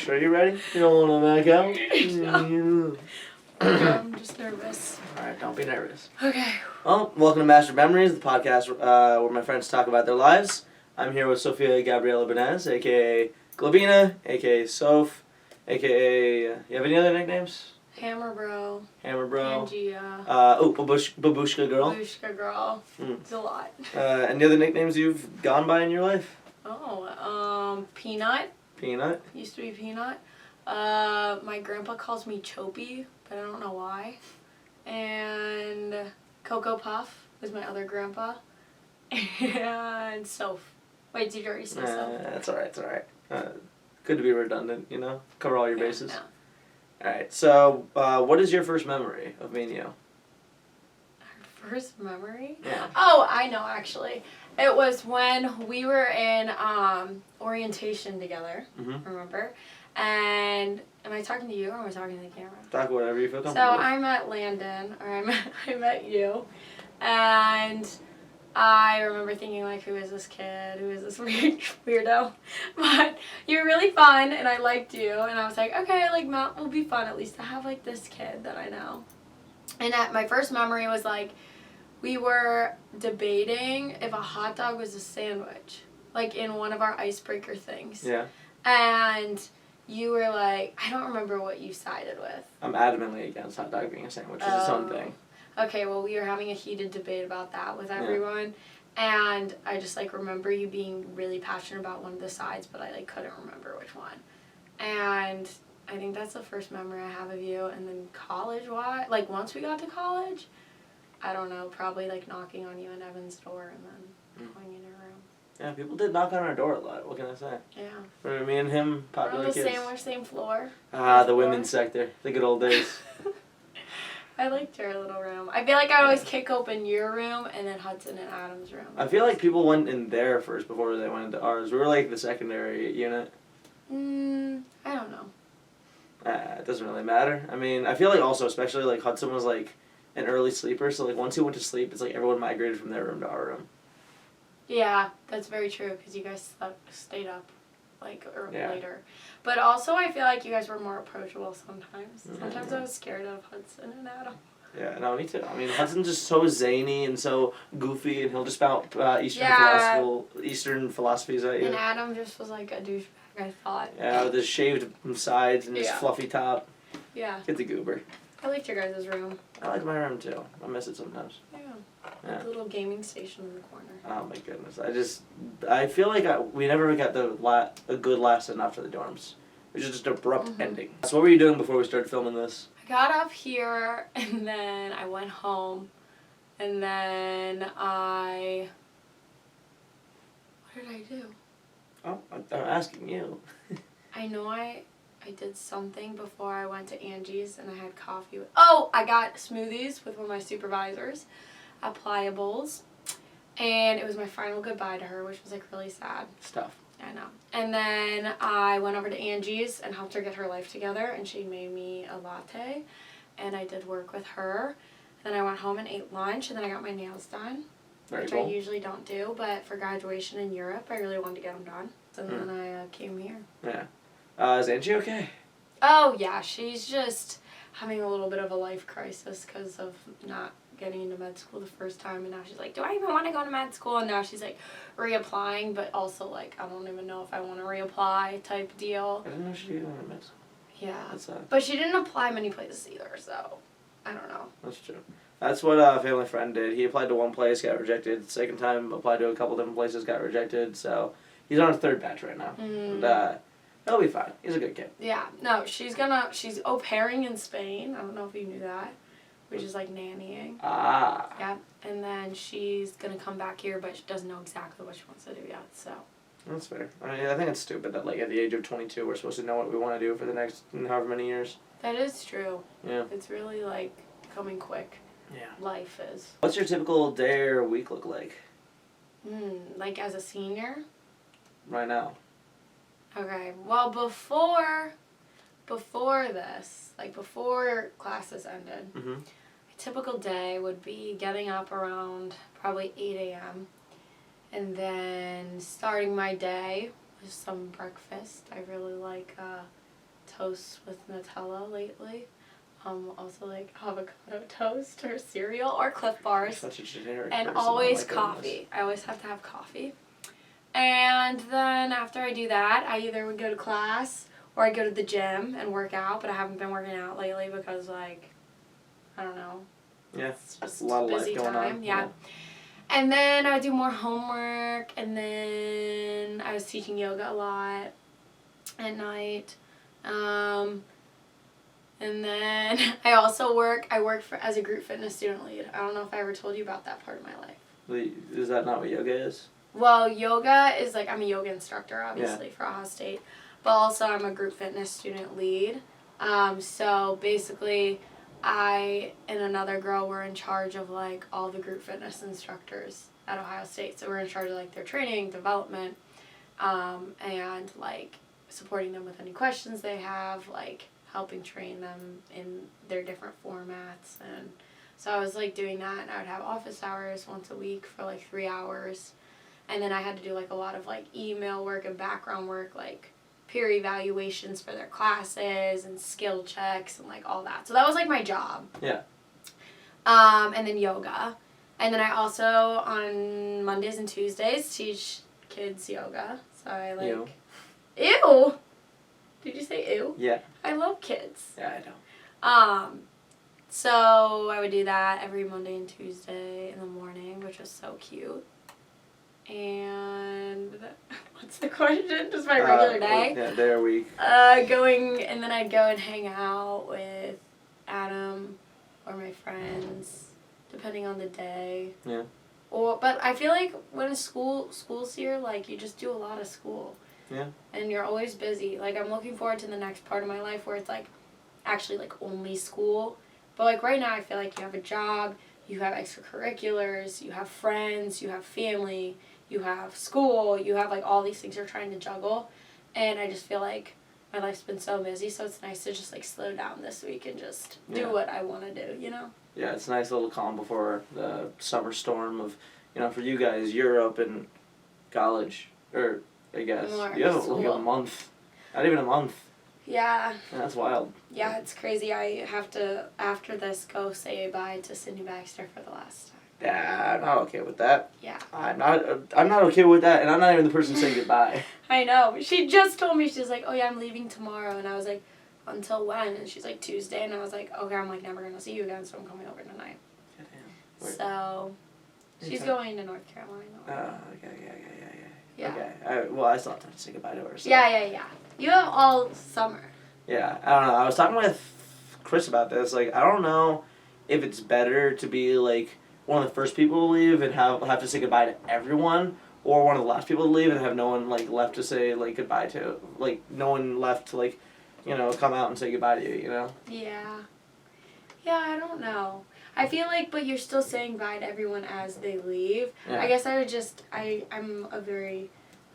Sure you ready? You don't want to back out? No. I'm just nervous. Alright, don't be nervous. Okay. Well, welcome to Master Memories, the podcast where my friends talk about their lives. I'm here with Sofia Gabriela Benez, a.k.a. Glabina, a.k.a. Soph, a.k.a. You have any other nicknames? Hammer Bro. Hammer Bro. Pangea. Babushka Girl. Babushka Girl. It's a lot. Any other nicknames you've gone by in your life? Peanut. Peanut. Used to be Peanut. My grandpa calls me Choppy, but I don't know why. And Cocoa Puff was my other grandpa. And Soph. Wait, did you already say Soph? That's alright. Good to be redundant, you know? Cover all your bases. Yeah. Alright, so what is your first memory of me and you? Our first memory? Yeah. Oh, I know actually. It was when we were in orientation together, remember? And am I talking to you or am I talking to the camera? Talk whatever you feel So comfortable with. I met Landon, or I met you, and I remember thinking like, who is this kid? Who is this weirdo? But you were really fun, and I liked you, and I was like, okay, like Mount will be fun at least to have like this kid that I know. And my first memory was like, we were debating if a hot dog was a sandwich, like in one of our icebreaker things. Yeah. And you were like, I don't remember what you sided with. I'm adamantly against hot dog being a sandwich. It's its own thing. Okay, well, we were having a heated debate about that with everyone. And I just, like, remember you being really passionate about one of the sides, but I, like, couldn't remember which one. And I think that's the first memory I have of you. And then college-wise, like, once we got to college, I don't know, probably, like, knocking on you and Evan's door and then going in your room. Yeah, people did knock on our door a lot. What can I say? Yeah. For me and him, popular kids. We're on the same floor. The women's sector. The good old days. I liked your little room. I feel like I always kick open your room and then Hudson and Adam's room. I feel like people went in there first before they went into ours. We were like the secondary unit. I don't know. It doesn't really matter. I mean, I feel like also, especially like Hudson was like an early sleeper, so like once he went to sleep, it's like everyone migrated from their room to our room. Yeah, that's very true because you guys stayed up like later. But also I feel like you guys were more approachable sometimes. Sometimes I was scared of Hudson and Adam. Yeah, no, me too. I mean, Hudson's just so zany and so goofy, and he'll just spout Eastern philosophies at you. And Adam just was like a douchebag, I thought. Yeah, with his shaved sides and his fluffy top. Yeah. Get the goober. I liked your guys' room. I like my room too. I miss it sometimes. Yeah. The little gaming station in the corner. Oh my goodness. I feel like we never got a good last enough to the dorms. It was just an abrupt ending. So what were you doing before we started filming this? I got up here and then I went home and then what did I do? Oh, I'm asking you. I know I did something before I went to Angie's and I had coffee with... Oh! I got smoothies with one of my supervisors at Pliables. And it was my final goodbye to her, which was, like, really sad. It's tough. I know. And then I went over to Angie's and helped her get her life together. And she made me a latte. And I did work with her. Then I went home and ate lunch. And then I got my nails done. Very which cool. I usually don't do. But for graduation in Europe, I really wanted to get them done. And then I came here. Yeah. Is Angie okay? Oh, yeah. She's just having a little bit of a life crisis because of not getting into med school the first time. And now she's like, do I even want to go to med school? And now she's like reapplying, but also like, I don't even know if I want to reapply type deal. I didn't know she went to med school. Yeah. That's but she didn't apply many places either, so I don't know. That's true. That's what a family friend did. He applied to one place, got rejected. Second time, applied to a couple different places, got rejected. So he's on his third batch right now. And he'll be fine. He's a good kid. Yeah. No, she's au pairing in Spain. I don't know if you knew that. Which is like nannying. Ah. Yeah. And then she's going to come back here, but she doesn't know exactly what she wants to do yet, so. That's fair. I mean, I think it's stupid that, like, at the age of 22, we're supposed to know what we want to do for the next however many years. That is true. Yeah. It's really, like, coming quick. Yeah. Life is. What's your typical day or week look like? Like as a senior? Right now. Okay. Well, before this, like before classes ended, a typical day would be getting up around probably 8 a.m. and then starting my day with some breakfast. I really like toast with Nutella lately. Also like avocado toast or cereal or Cliff Bars. Such a generic And person. always Oh my coffee. goodness. I always have to have coffee. And then after I do that, I either would go to class or I go to the gym and work out, but I haven't been working out lately because, like, I don't know. Yeah, It's just a lot of busy life going time. on. Yeah. And then I would do more homework, and then I was teaching yoga a lot at night. And then I work as a group fitness student lead. I don't know if I ever told you about that part of my life. Is that not what yoga is? Well, yoga is like, I'm a yoga instructor, obviously, for Ohio State. But also I'm a group fitness student lead. So basically, I and another girl were in charge of like all the group fitness instructors at Ohio State. So we're in charge of like their training, development, and like supporting them with any questions they have, like helping train them in their different formats. And so I was like doing that, and I would have office hours once a week for like 3 hours. And then I had to do like a lot of like email work and background work, like peer evaluations for their classes and skill checks and like all that. So that was like my job. Yeah. And then yoga. And then I also on Mondays and Tuesdays teach kids yoga. So I like Ew. Ew. Did you say ew? Yeah. I love kids. Yeah, I know. So I would do that every Monday and Tuesday in the morning, which was so cute. And what's the question? Just my regular day? Yeah, day or week. And then I'd go and hang out with Adam or my friends, depending on the day. Yeah. But I feel like when school's here, like you just do a lot of school. Yeah. And you're always busy. Like I'm looking forward to the next part of my life where it's like actually like only school. But like right now I feel like you have a job, you have extracurriculars, you have friends, you have family, you have school, you have like all these things you're trying to juggle. And I just feel like my life's been so busy, so it's nice to just like slow down this week and just do what I want to do, you know? Yeah, it's a nice little calm before the summer storm of, for you guys, Europe and college, or I guess. More You have like school. a month. Not even a month. Yeah. That's wild. Yeah, it's crazy. I have to, after this, go say bye to Sydney Baxter for the last time. Yeah, I'm not okay with that. Yeah. I'm not okay with that, and I'm not even the person saying goodbye. I know. She just told me, she's like, oh yeah, I'm leaving tomorrow. And I was like, until when? And she's like, Tuesday. And I was like, okay, I'm like never going to see you again, so I'm coming over tonight. Goddamn. So, she's going to North Carolina. Okay. Yeah. Okay. Well, I still have time to say goodbye to her. So. Yeah. You have all summer. Yeah, I don't know. I was talking with Chris about this. Like, I don't know if it's better to be, like, one of the first people to leave and have to say goodbye to everyone, or one of the last people to leave and have no one, like, left to say, like, goodbye to. Like, no one left to, like, come out and say goodbye to you, you know? Yeah. Yeah, I don't know. I feel like, but you're still saying bye to everyone as they leave. Yeah. I guess I would just, I'm a very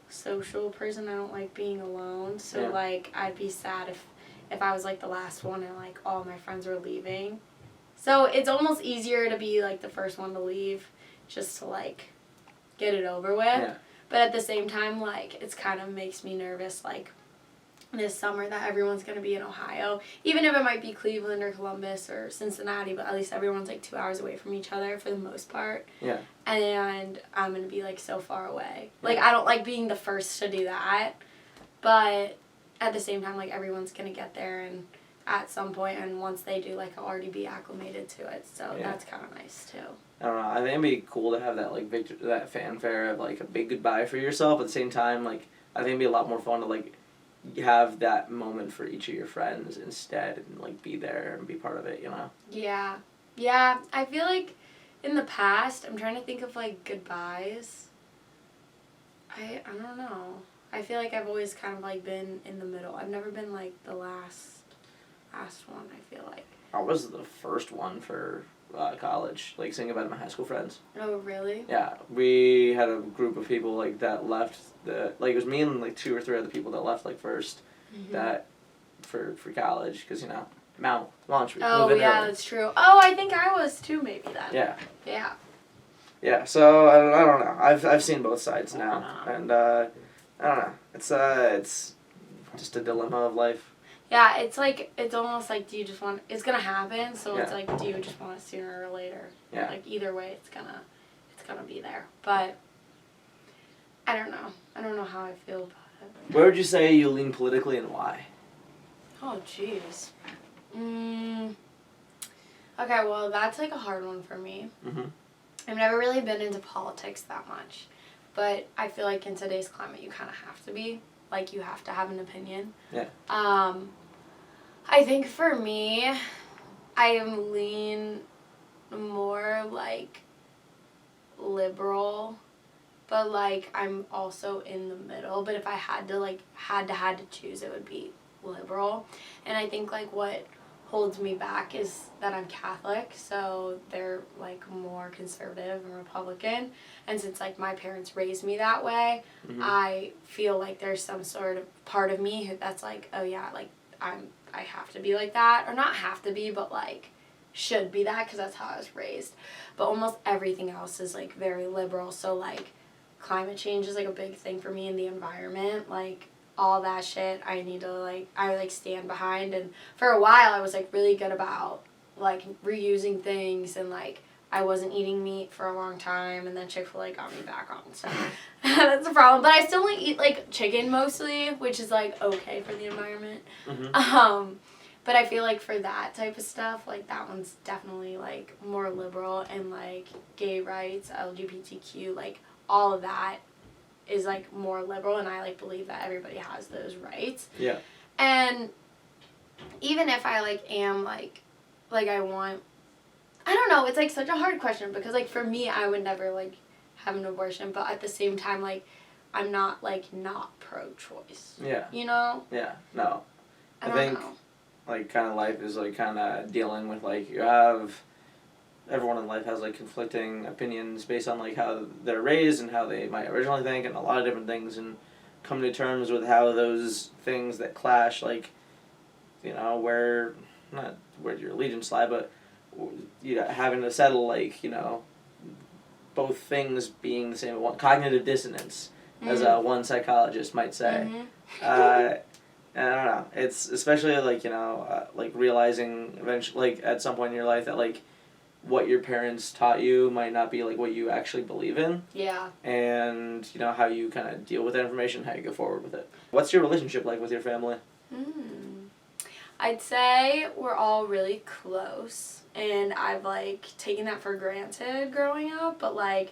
social person. I don't like being alone. So, like, I'd be sad if I was, like, the last one and, like, all my friends were leaving. So, it's almost easier to be, like, the first one to leave just to, like, get it over with. Yeah. But at the same time, like, it's kind of makes me nervous, like, this summer that everyone's going to be in Ohio. Even if it might be Cleveland or Columbus or Cincinnati, but at least everyone's like 2 hours away from each other for the most part. Yeah. And I'm going to be like so far away. Like I don't like being the first to do that. But at the same time, like everyone's going to get there and at some point, and once they do, like I'll already be acclimated to it. So that's kind of nice too. I don't know. I think it'd be cool to have that like that fanfare of like a big goodbye for yourself. At the same time, like I think it'd be a lot more fun to like have that moment for each of your friends instead and like be there and be part of it, you know? Yeah. I feel like in the past, I'm trying to think of like goodbyes. I don't know. I feel like I've always kind of like been in the middle. I've never been like the last one, I feel like. I was the first one for college, like saying goodbye to my high school friends. Oh, really? Yeah, we had a group of people like that left. It was me and like 2 or 3 other people that left like first, that for college because Mount launch. Oh yeah, that's true. Oh, I think I was too maybe then. Yeah. Yeah. Yeah. So I don't know. I've seen both sides now, and I don't know. It's just a dilemma of life. Yeah, it's like, it's almost like, do you just want, it's gonna happen, so it's Yeah. like, do you just want it sooner or later? Yeah. Like, either way, it's gonna be there. But, I don't know how I feel about it. Where would you say you lean politically and why? Oh, jeez. Okay, well, that's like a hard one for me. Mm-hmm. I've never really been into politics that much, but I feel like in today's climate, you kind of have to be. Like, you have to have an opinion. Yeah. I think for me, I lean more like liberal, but like I'm also in the middle. But if I had to choose, it would be liberal. And I think like what holds me back is that I'm Catholic, so they're like more conservative and Republican. And since like my parents raised me that way, Mm-hmm. I feel like there's some sort of part of me that's like, oh yeah, like I have to be like that, or not have to be, but like should be that because that's how I was raised. But almost everything else is like very liberal. So like climate change is like a big thing for me in the environment. Like all that shit I need to I stand behind. And for a while I was like really good about like reusing things, and like I wasn't eating meat for a long time, and then Chick-fil-A got me back on, so that's a problem. But I still only eat like chicken mostly, which is like okay for the environment. Mm-hmm. But I feel like for that type of stuff, like that one's definitely like more liberal, and like gay rights, LGBTQ, like all of that is like more liberal, and I like believe that everybody has those rights. Yeah. And even if I like am like I want, I don't know, it's like such a hard question because like for me I would never like have an abortion, but at the same time like I'm not like not pro-choice. Yeah. You know? Yeah. No. I I don't think know. like kind of life is like kind of dealing with like you have everyone in life has like conflicting opinions based on like how they're raised and how they might originally think, and a lot of different things, and come to terms with how those things that clash, like you know where not where your allegiance lie, but you know, having to settle like you know both things being the same, one cognitive dissonance, as one psychologist might say. Mm-hmm. And I don't know. It's especially like you know, like realizing eventually, like at some point in your life, that like what your parents taught you might not be like what you actually believe in. Yeah. And you know how you kind of deal with that information, how you go forward with it. What's your relationship like with your family? I'd say we're all really close, and I've like taken that for granted growing up, but like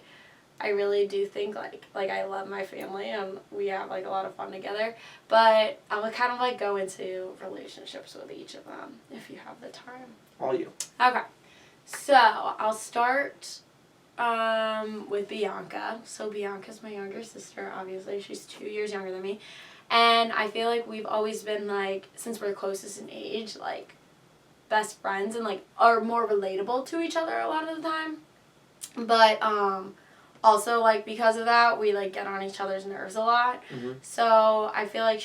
I really do think like I love my family, and we have like a lot of fun together, but I would kind of like go into relationships with each of them if you have the time. All you. Okay, so I'll start with Bianca. So Bianca's my younger sister, obviously. She's 2 years younger than me. And I feel like we've always been like, since we're closest in age, like best friends, and like are more relatable to each other a lot of the time. But also like because of that, we like get on each other's nerves a lot. Mm-hmm. So I feel like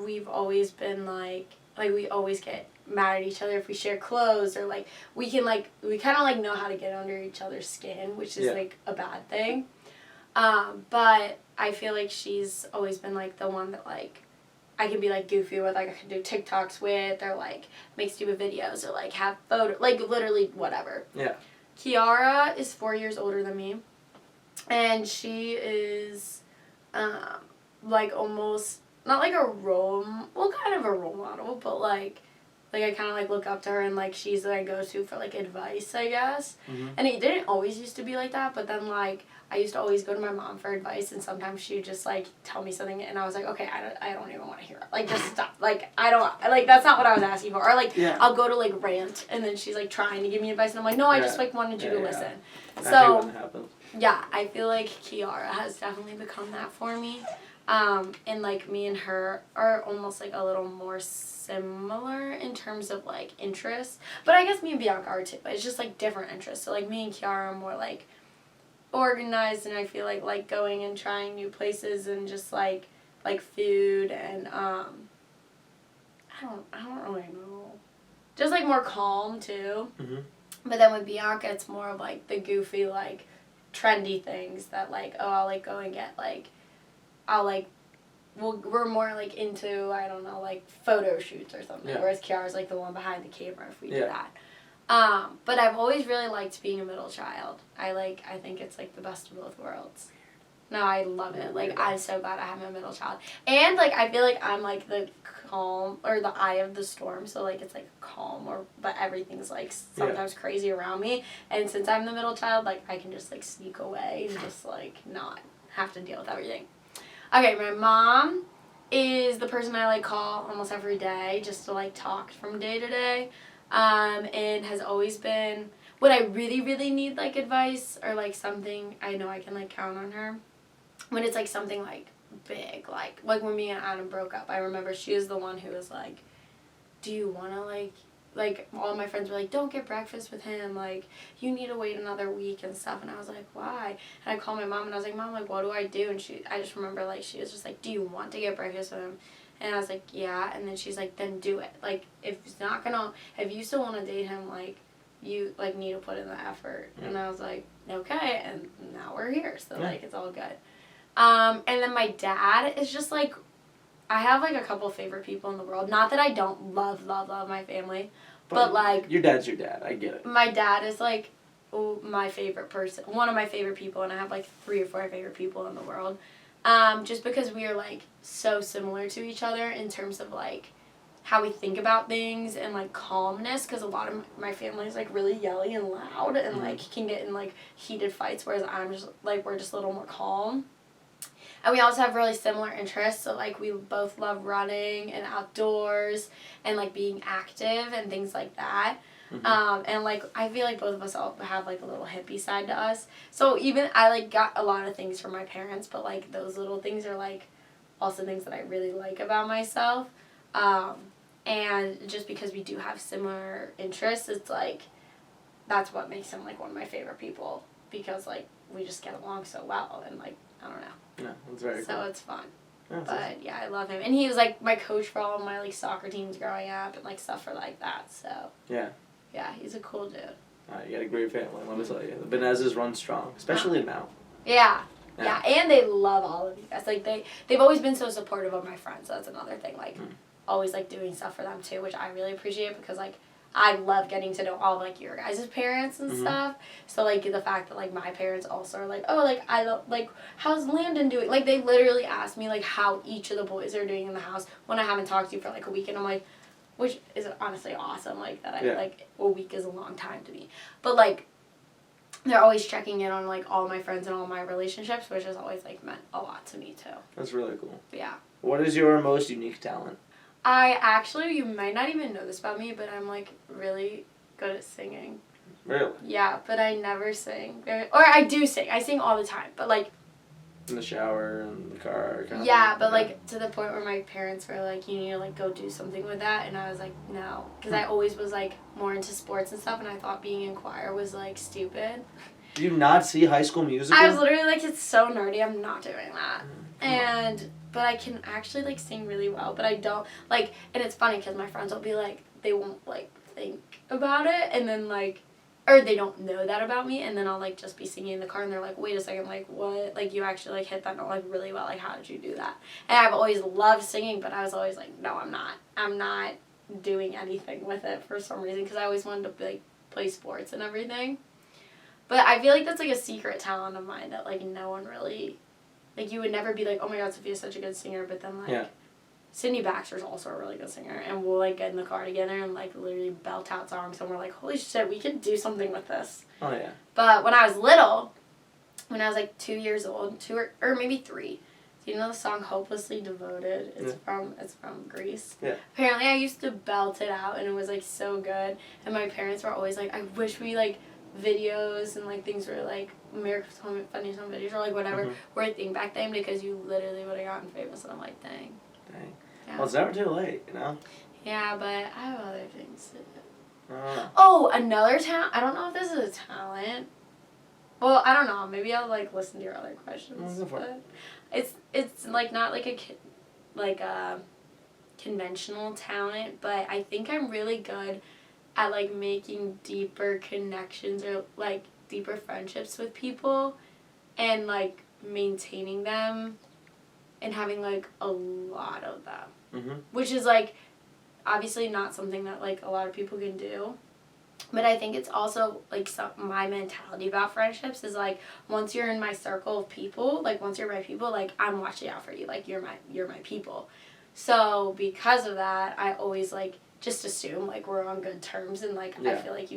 we've always been like we always get mad at each other if we share clothes, or like we kind of like know how to get under each other's skin, which is like a bad thing. But I feel like she's always been like the one that like I can be like goofy with, like I can do TikToks with, or like make stupid videos, or like have photo, like literally whatever. Yeah. Kiara is 4 years older than me, and she is like almost not like a kind of a role model, but like I kind of like look up to her, and like she's what I go to for like advice, I guess. Mm-hmm. And it didn't always used to be like that, but then like I used to always go to my mom for advice, and sometimes she would just like tell me something, and I was like, okay, I don't even want to hear it. Like just stop. Like I don't like, that's not what I was asking for. Or like I'll go to like rant, and then she's like trying to give me advice, and I'm like, no, I just like wanted you to listen. I So hate when that happens. yeah, I feel like Kiara has definitely become that for me. And like me and her are almost like a little more similar in terms of like interests, but I guess me and Bianca are too, but it's just like different interests. So like me and Kiara are more like organized, and I feel like going and trying new places, and just like food, and I don't really know, just like more calm too. Mm-hmm. But then with Bianca, it's more of like the goofy, like trendy things that like, oh, I'll like go and get like, I'll like we're more like into, I don't know, like photo shoots or something. Yeah. Whereas Kiara's like the one behind the camera if we do Yeah. that. But I've always really liked being a middle child. I think it's like the best of both worlds. No, I love it. Like, Yeah. I'm so glad I have a middle child. And, like, I feel like I'm, like, the calm, or the eye of the storm. So, like, it's, like, calm, but everything's, like, sometimes crazy around me. And since I'm the middle child, like, I can just, like, sneak away and just, like, not have to deal with everything. Okay, my mom is the person I, like, call almost every day just to, like, talk from day to day. And has always been, when I really, really need, like, advice or, like, something, I know I can, like, count on her. When it's, like, something, like, big, like when me and Adam broke up, I remember she was the one who was, like, do you want to, like, all my friends were like, don't get breakfast with him, like, you need to wait another week and stuff, and I was like, why? And I called my mom, and I was like, Mom, like, what do I do? And I just remember, like, she was just like, do you want to get breakfast with him? And I was like, yeah, and then she's like, then do it. Like, if you still want to date him, like, you, like, need to put in the effort. And I was like, okay, and now we're here, so, like, it's all good. And then my dad is just, like, I have, like, a couple favorite people in the world. Not that I don't love my family, but like... Your dad's your dad. I get it. My dad is, like, my favorite person. One of my favorite people, and I have, like, 3 or 4 favorite people in the world. Just because we are, like, so similar to each other in terms of, like, how we think about things and, like, calmness. Because a lot of my family is, like, really yelly and loud and, like, can get in, like, heated fights. Whereas I'm just, like, we're just a little more calm. And we also have really similar interests, so, like, we both love running and outdoors and, like, being active and things like that. And, like, I feel like both of us all have, like, a little hippie side to us. So even I, like, got a lot of things from my parents, but, like, those little things are, like, also things that I really like about myself. And just because we do have similar interests, it's, like, that's what makes him, like, one of my favorite people. Because, like, we just get along so well and, like, I don't know. Yeah, that's very cool. So it's fun. Yeah, but yeah, I love him. And he was like my coach for all of my like soccer teams growing up and like stuff like that. So yeah, he's a cool dude. You got a great family, let me tell you. The Benezes run strong, especially now. Yeah, and they love all of you guys. Like they've always been so supportive of my friends. So that's another thing. Like always like doing stuff for them too, which I really appreciate because like I love getting to know all of, like, your guys' parents and stuff. So, like, the fact that, like, my parents also are like, oh, like, I love, like, how's Landon doing? Like, they literally ask me, like, how each of the boys are doing in the house when I haven't talked to you for, like, a week. And I'm like, which is honestly awesome. Like, that like, a week is a long time to me. But, like, they're always checking in on, like, all my friends and all my relationships, which has always, like, meant a lot to me, too. That's really cool. Yeah. What is your most unique talent? I actually, you might not even know this about me, but I'm, like, really good at singing. Really? Yeah, but I never sing. Or I do sing. I sing all the time, but, like... In the shower, in the car, kind of yeah, thing. But, like, to the point where my parents were, like, you need to, like, go do something with that, and I was like, no. Because I always was, like, more into sports and stuff, and I thought being in choir was, like, stupid. Do you not see High School Musical? I was literally like, it's so nerdy, I'm not doing that. But I can actually, like, sing really well, but I don't, like, and it's funny because my friends will be like, they won't, like, think about it, and then, like, or they don't know that about me, and then I'll, like, just be singing in the car, and they're like, wait a second, like, what? Like, you actually, like, hit that note, like, really well, like, how did you do that? And I've always loved singing, but I was always like, no, I'm not doing anything with it for some reason, because I always wanted to, like, play sports and everything. But I feel like that's, like, a secret talent of mine that, like, no one really... Like, you would never be like, oh, my God, Sophia's such a good singer. But then, like, Sydney Baxter's also a really good singer. And we'll, like, get in the car together and, like, literally belt out songs. And we're like, holy shit, we could do something with this. Oh, yeah. But when I was little, when I was, like, 2 years old, or maybe 3, do you know the song Hopelessly Devoted? It's from Grease. Yeah. Apparently, I used to belt it out, and it was, like, so good. And my parents were always like, I wish we, like... videos and like things were like America's Funniest Home Videos or like whatever were a thing back then because you literally would have gotten famous and I'm like dang. Yeah. Well, it's never too late, you know. Yeah, but I have other things to do. Oh. Oh, another talent. I don't know if this is a talent. Well, I don't know. Maybe I'll like listen to your other questions. But it's like not like a conventional talent, but I think I'm really good at, like, making deeper connections or, like, deeper friendships with people and, like, maintaining them and having, like, a lot of them. Mm-hmm. Which is, like, obviously not something that, like, a lot of people can do. But I think it's also, like, my mentality about friendships is, like, once you're in my circle of people, like, once you're my people, like, I'm watching out for you. Like, you're my people. So, because of that, I always, like, just assume, like, we're on good terms. And, like, I feel like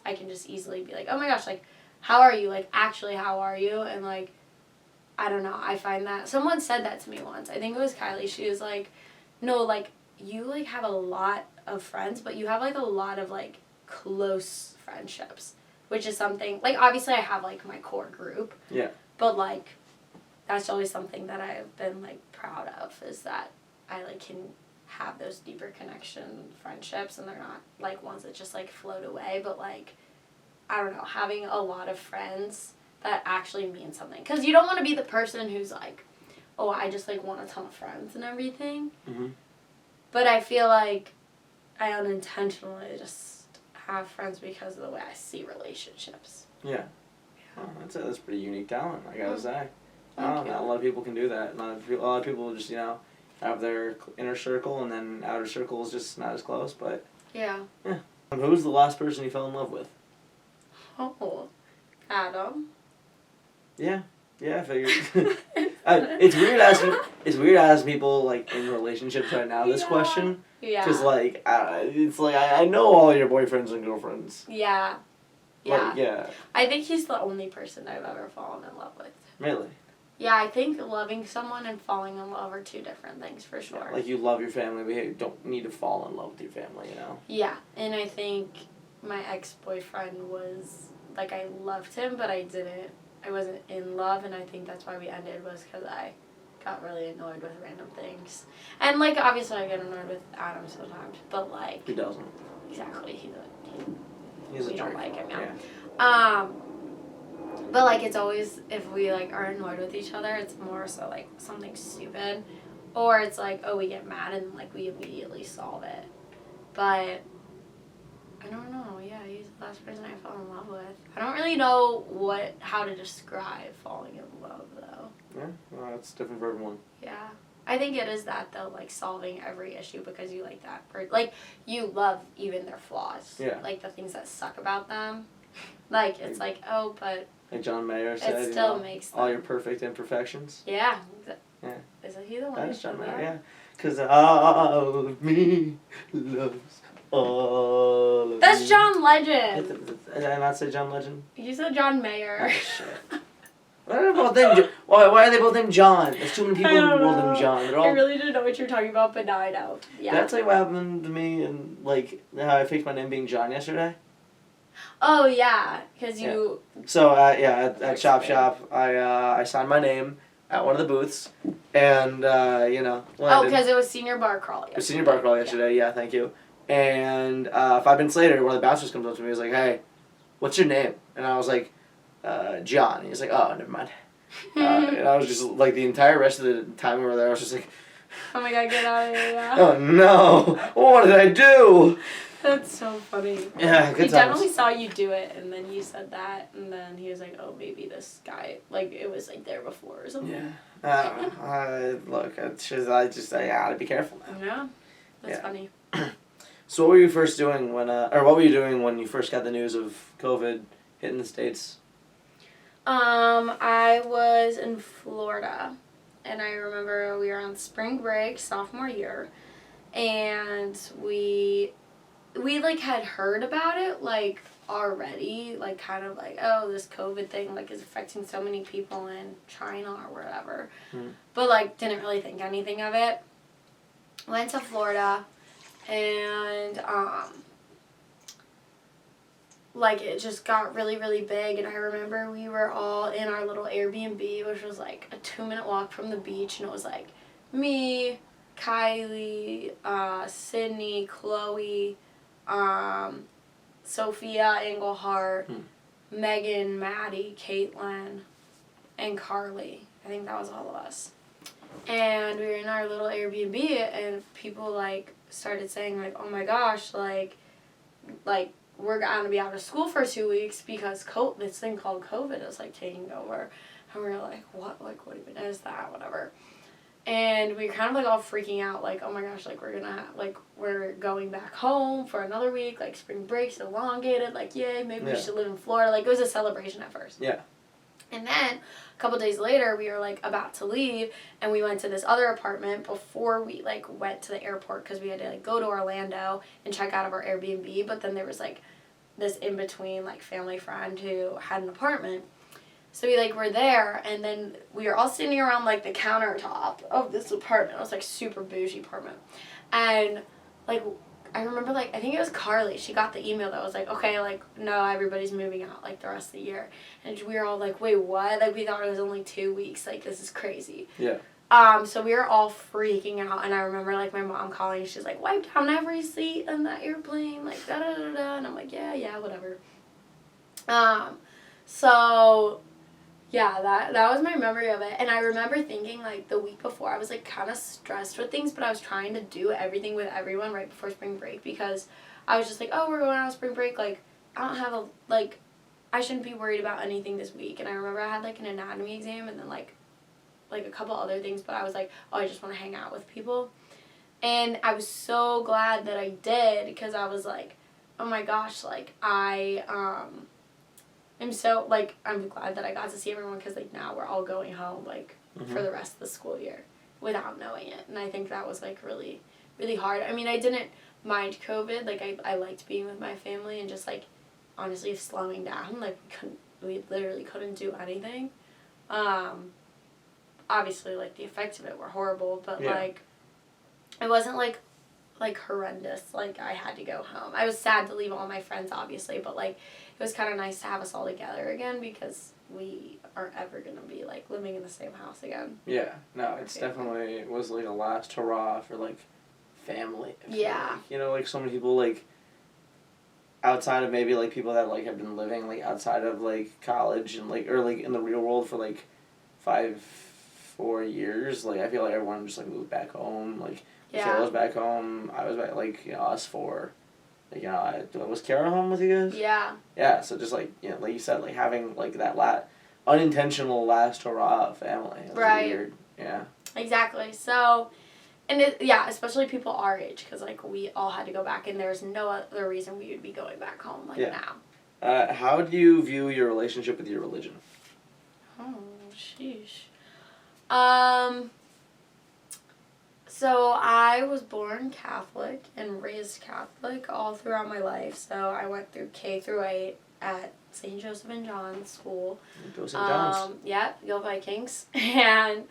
I can just easily be like, oh, my gosh, like, how are you? Like, actually, how are you? And, like, I don't know. I find that someone said that to me once. I think it was Kylie. She was like, no, like, you, like, have a lot of friends, but you have, like, a lot of, like, close friendships, which is something, like, obviously I have, like, my core group. Yeah. But, like, that's always something that I've been, like, proud of, is that I, like, can have those deeper connection friendships, and they're not, like, ones that just, like, float away, but, like, I don't know, having a lot of friends that actually mean something. Because you don't want to be the person who's, like, oh, I just, like, want a ton of friends and everything. Mm-hmm. But I feel like I unintentionally just have friends because of the way I see relationships. Yeah. Oh, that's a pretty unique talent, I gotta say. Thank you. Not a lot of people can do that. A lot of people just, have their inner circle, and then outer circle is just not as close, but... Yeah. Yeah. Who was the last person you fell in love with? Oh, Adam. Yeah. Yeah, I figured. It's weird asking people, like, in relationships right now this question. Yeah. Because, like, it's like, I know all your boyfriends and girlfriends. Yeah. Yeah. Like, yeah. I think he's the only person I've ever fallen in love with. Really? Yeah, I think loving someone and falling in love are two different things, for sure. Like, you love your family, but you don't need to fall in love with your family, Yeah, and I think my ex-boyfriend was, like, I loved him, but I wasn't in love, and I think that's why we ended, was because I got really annoyed with random things. And, like, obviously I get annoyed with Adam sometimes, but, like... He doesn't. Exactly, He's a we jerk. don't like him, yeah. But, like, it's always, if we, like, are annoyed with each other, it's more so, like, something stupid. Or it's like, oh, we get mad and, like, we immediately solve it. But, I don't know, yeah, he's the last person I fell in love with. I don't really know how to describe falling in love, though. Yeah, well, it's different for everyone. Yeah. I think it is that, though, like, solving every issue because you like that person. Like, you love even their flaws. Yeah. Like, the things that suck about them. Like, it's like, oh, but... Like John Mayer said, it still makes them. all your perfect imperfections. Yeah. Yeah. Is it he the one? That is John Mayer, yeah. Because all of me loves all of That's me. John Legend. Did I not say John Legend? You said John Oh, Mayer. shit. Why are they both named Why are they both named John? There's too many people in the world named John. They're all... I really didn't know what you're talking about, but now I know. Yeah. Did I tell you what happened to me and, like, how I faked my name being John yesterday? Oh, yeah. Because you... So, at Chop Shop, I signed my name at one of the booths, and, Oh, because it was senior bar crawl yesterday. It was senior bar crawl yesterday, yeah, thank you. And 5 minutes later, one of the bouncers comes up to me and was like, hey, what's your name? And I was like, John. And he was like, oh, never mind. And I was just, like, the entire rest of the time we were there, I was just like... Oh my god, get out of here, yeah. Oh, no. What did I do? That's so funny. Yeah, good times. He definitely saw you do it, and then you said that, and then he was like, oh, maybe this guy, like, it was, like, there before or something. Yeah. Look, I gotta be careful now. Yeah. That's funny. So what were you first doing what were you doing when you first got the news of COVID hitting the States? I was in Florida, and I remember we were on spring break, sophomore year, and we like had heard about it, like, already, like, kind of like, oh, this COVID thing, like, is affecting so many people in China or whatever, but, like, didn't really think anything of it. Went to Florida, and, like, it just got really, really big, and I remember we were all in our little Airbnb, which was, like, a 2-minute walk from the beach, and it was, like, me, Kylie, Sydney, Chloe, Sophia Englehart, Megan, Maddie, Caitlin, and Carly. I think that was all of us. And we were in our little Airbnb, and people, like, started saying, like, oh my gosh, like, we're going to be out of school for 2 weeks because this thing called COVID is, like, taking over. And we were like, what? Like, what even is that? Whatever. And we were kind of like all freaking out, like, oh my gosh, like we're going back home for another week, like spring break's elongated, like yay, maybe we should live in Florida. Like it was a celebration at first. Yeah. And then a couple days later, we were like about to leave, and we went to this other apartment before we like went to the airport because we had to like go to Orlando and check out of our Airbnb. But then there was like this in between like family friend who had an apartment. So we like were there, and then we were all sitting around like the countertop of this apartment. It was like super bougie apartment, and like I remember like I think it was Carly. She got the email that was like, okay, like no, everybody's moving out like the rest of the year, and we were all like, wait, what? Like we thought it was only 2 weeks. Like this is crazy. Yeah. So we were all freaking out, and I remember like my mom calling. She's like, wipe down every seat in that airplane, like da da da da, and I'm like, yeah, whatever. So. Yeah, that was my memory of it. And I remember thinking, like, the week before, I was, like, kind of stressed with things, but I was trying to do everything with everyone right before spring break because I was just like, oh, we're going on spring break. Like, I don't have I shouldn't be worried about anything this week. And I remember I had, like, an anatomy exam and then, like a couple other things, but I was like, oh, I just want to hang out with people. And I was so glad that I did because I was like, oh, my gosh, like, I'm glad that I got to see everyone because, like, now we're all going home, like, for the rest of the school year without knowing it. And I think that was, like, really, really hard. I mean, I didn't mind COVID. Like, I liked being with my family and just, like, honestly slowing down. Like, we literally couldn't do anything. Obviously, like, the effects of it were horrible, but, like, it wasn't, like, horrendous. Like, I had to go home. I was sad to leave all my friends, obviously, but, like, it was kind of nice to have us all together again because we aren't ever going to be, like, living in the same house again. Yeah. No, it's definitely, it was, like, a last hurrah for, like, family. Yeah. Like, you know, like, so many people, like, outside of maybe, like, people that, like, have been living, like, outside of, like, college and, like, or, like, in the real world for, like, 4 years, like, I feel like everyone just, like, moved back home, like, Kara was back home, I was back, like, you know, us four. Like, you know, was Kara home with you guys? Yeah. Yeah, so just, like, you know, like you said, like, having, like, that unintentional last hurrah of family. It was weird. Yeah. Exactly. So, and especially people our age, because, like, we all had to go back, and there's no other reason we would be going back home, like, now. How do you view your relationship with your religion? Oh, sheesh. So I was born Catholic and raised Catholic all throughout my life. So I went through K through 8 at St. Joseph and John's School. Go St. John's. Yeah, go Vikings. And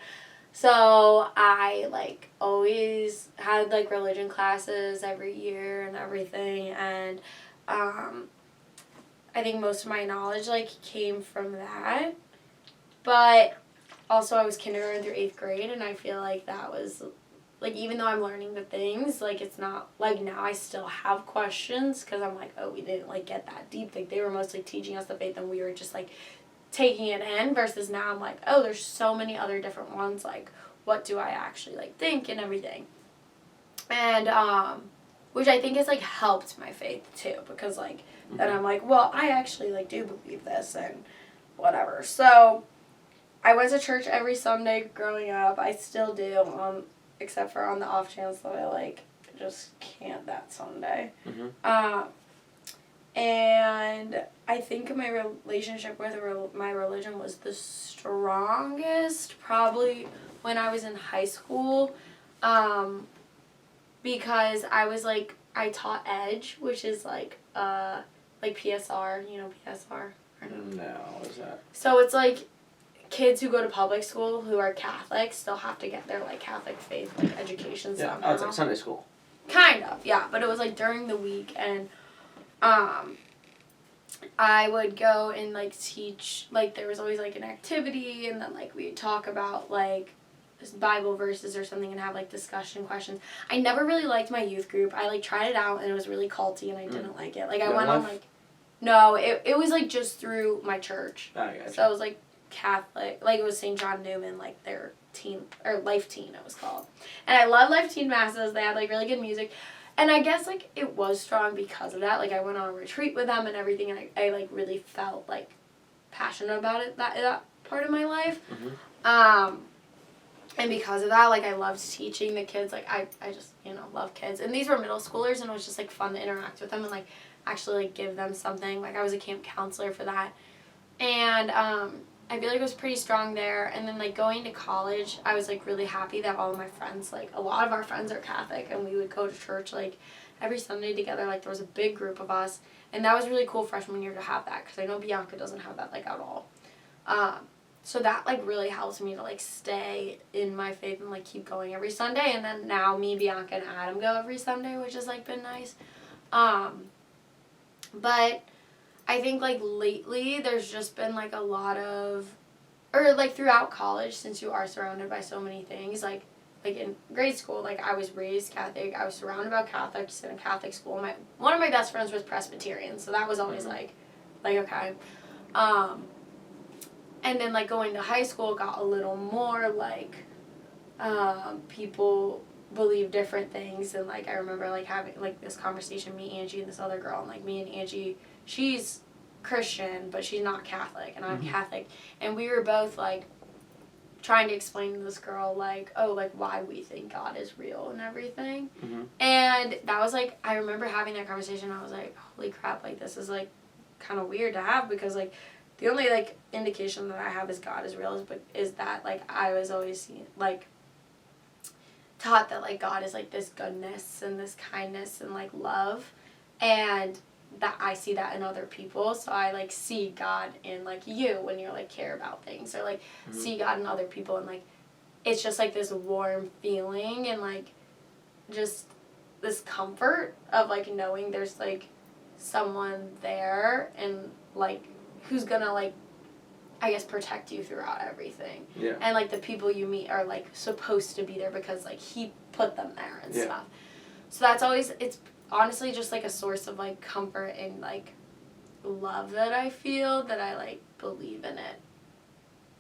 so I, like, always had, like, religion classes every year and everything. And I think most of my knowledge, like, came from that. But also I was kindergarten through 8th grade, and I feel like that was... Like, even though I'm learning the things, like, it's not, like, now I still have questions because I'm like, oh, we didn't, like, get that deep. Like, they were mostly teaching us the faith and we were just, like, taking it in versus now I'm like, oh, there's so many other different ones. Like, what do I actually, like, think and everything. And, which I think has, like, helped my faith, too, because, like, then I'm like, well, I actually, like, do believe this and whatever. So, I went to church every Sunday growing up. I still do, except for on the off chance that I, like, just can't that Sunday. And I think my relationship with my religion was the strongest probably when I was in high school, because I was, like, I taught Edge, which is, like PSR, you know PSR? No, what is that? So it's, like, kids who go to public school who are Catholic still have to get their, like, Catholic faith, like, education somehow. Yeah, it's like Sunday school. Kind of, yeah. But it was, like, during the week, and I would go and, like, teach, like, there was always, like, an activity, and then, like, we'd talk about, like, Bible verses or something and have, like, discussion questions. I never really liked my youth group. I, like, tried it out, and it was really culty, and I didn't like it. Like, I went on, like, no, it was, like, just through my church. Oh, I gotcha. So it was, like, Catholic, like, it was St. John Newman, like, their teen, or Life Teen it was called. And I love Life Teen masses. They had, like, really good music. And I guess, like, it was strong because of that. Like, I went on a retreat with them and everything, and I like, really felt, like, passionate about it, that part of my life. And because of that, like, I loved teaching the kids. Like, I just, love kids. And these were middle schoolers, and it was just, like, fun to interact with them and, like, actually, like, give them something. Like, I was a camp counselor for that. And I feel like I was pretty strong there. And then, like, going to college, I was, like, really happy that all of my friends, like, a lot of our friends are Catholic, and we would go to church, like, every Sunday together. Like, there was a big group of us. And that was really cool freshman year to have that, because I know Bianca doesn't have that, like, at all. So that, like, really helps me to, like, stay in my faith and, like, keep going every Sunday. And then now me, Bianca, and Adam go every Sunday, which has, like, been nice. But I think, like, lately there's just been, like, a lot of, or, like, throughout college, since you are surrounded by so many things, like in grade school, like, I was raised Catholic. I was surrounded by Catholics in a Catholic school. One of my best friends was Presbyterian, so that was always, like, okay. And then, like, going to high school got a little more, like, people believe different things. And, like, I remember, like, having, like, this conversation, me, Angie, and this other girl. And, like, me and Angie, she's Christian, but she's not Catholic. And I'm Catholic. And we were both, like, trying to explain to this girl, like, oh, like, why we think God is real and everything. And that was, like, I remember having that conversation. I was like, holy crap, like, this is, like, kind of weird to have, because, like, the only, like, indication that I have is God is real is that, like, I was always, like, taught that, like, God is, like, this goodness and this kindness and, like, love, and that I see that in other people. So I, like, see God in, like, you when you're, like, care about things, or, like, see God in other people, and, like, it's just, like, this warm feeling and, like, just this comfort of, like, knowing there's, like, someone there and, like, who's gonna, like, I guess, protect you throughout everything. Yeah. And, like, the people you meet are, like, supposed to be there because, like, he put them there and stuff. So that's always, it's honestly just, like, a source of, like, comfort and, like, love that I feel, that I, like, believe in it.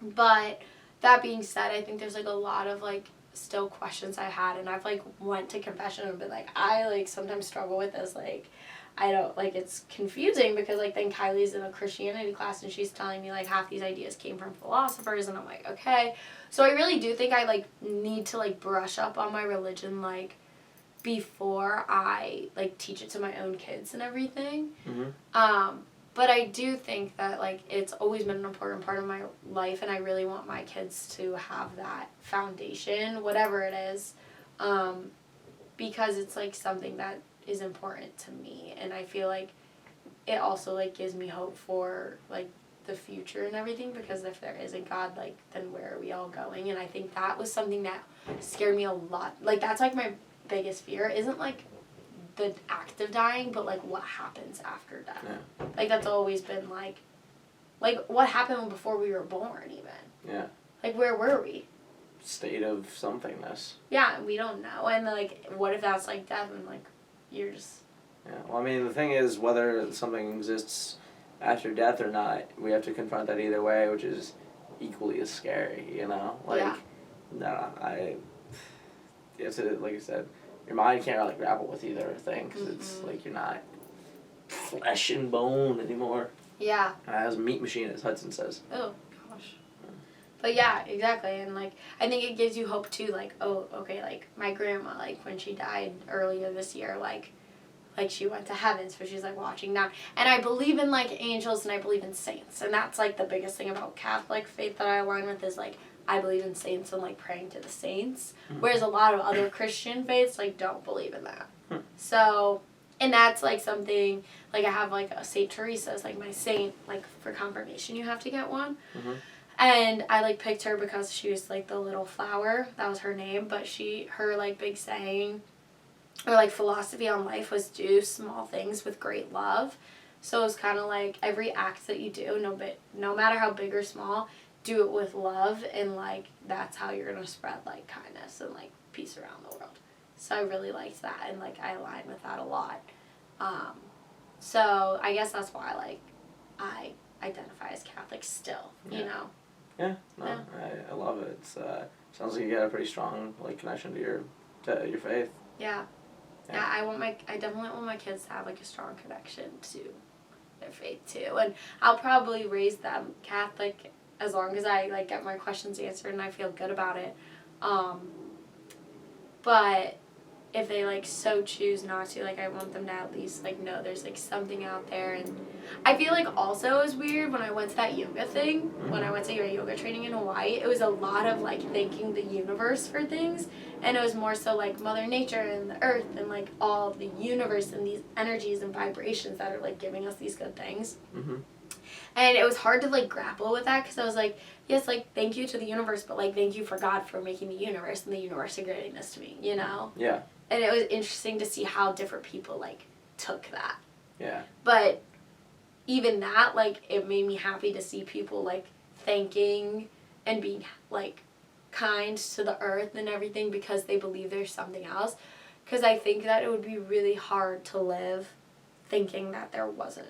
But that being said, I think there's, like, a lot of, like, still questions I had, and I've, like, went to confession and been like, I, like, sometimes struggle with this, like, I don't, like, it's confusing because, like, then Kylie's in a Christianity class and she's telling me, like, half these ideas came from philosophers, and I'm like, okay. So I really do think I, like, need to, like, brush up on my religion, like, before I, like, teach it to my own kids and everything. But I do think that, like, it's always been an important part of my life, and I really want my kids to have that foundation, whatever it is, because it's, like, something that is important to me, and I feel like it also, like, gives me hope for, like, the future and everything, because if there isn't God, like, then where are we all going? And I think that was something that scared me a lot. Like, that's, like, my biggest fear isn't, like, the act of dying, but, like, what happens after death. Like, that's always been, like, what happened before we were born, even. Like, where were we? State of somethingness. Yeah, we don't know. And, like, what if that's, like, death, and, like, you're just... Yeah, well, I mean, the thing is, whether something exists after death or not, we have to confront that either way, which is equally as scary, you know? Like, you have to, like I said, your mind can't really grapple with either thing, because it's, like, you're not flesh and bone anymore. Yeah. As a meat machine, as Hudson says. Oh, gosh. But yeah, exactly, and, like, I think it gives you hope, too, like, oh, okay, like, my grandma, like, when she died earlier this year, like, she went to heaven, so she's, like, watching now. And I believe in, like, angels, and I believe in saints, and that's, like, the biggest thing about Catholic faith that I align with is, like, I believe in saints and, like, praying to the saints, whereas a lot of other Christian faiths, like, don't believe in that. So, and that's, like, something, like, I have, like, a Saint Teresa as, like, my saint, like, for confirmation you have to get one. And I, like, picked her because she was, like, the little flower. That was her name. But her, like, big saying, or, like, philosophy on life was do small things with great love. So it was kind of like every act that you do, no matter how big or small, do it with love. And, like, that's how you're going to spread, like, kindness and, like, peace around the world. So I really liked that. And, like, I align with that a lot. So I guess that's why, like, I identify as Catholic still, you know? Yeah, no, I love it. It's sounds like you got a pretty strong, like, connection to your faith. Yeah, I definitely want my kids to have, like, a strong connection to their faith too, and I'll probably raise them Catholic as long as I, like, get my questions answered and I feel good about it. But if they, like, so choose not to, like, I want them to at least, like, know there's, like, something out there. And I feel like also it was weird when I went to that yoga thing, when I went to yoga training in Hawaii, it was a lot of, like, thanking the universe for things. And it was more so, like, Mother Nature and the earth and, like, all of the universe and these energies and vibrations that are, like, giving us these good things. Mm-hmm. And it was hard to, like, grapple with that because I was like, yes, like, thank you to the universe, but, like, thank you for God for making the universe and the universe giving this to me, you know? Yeah. And it was interesting to see how different people, like, took that. Yeah. But even that, like, it made me happy to see people, like, thanking and being, like, kind to the earth and everything because they believe there's something else. Because I think that it would be really hard to live thinking that there wasn't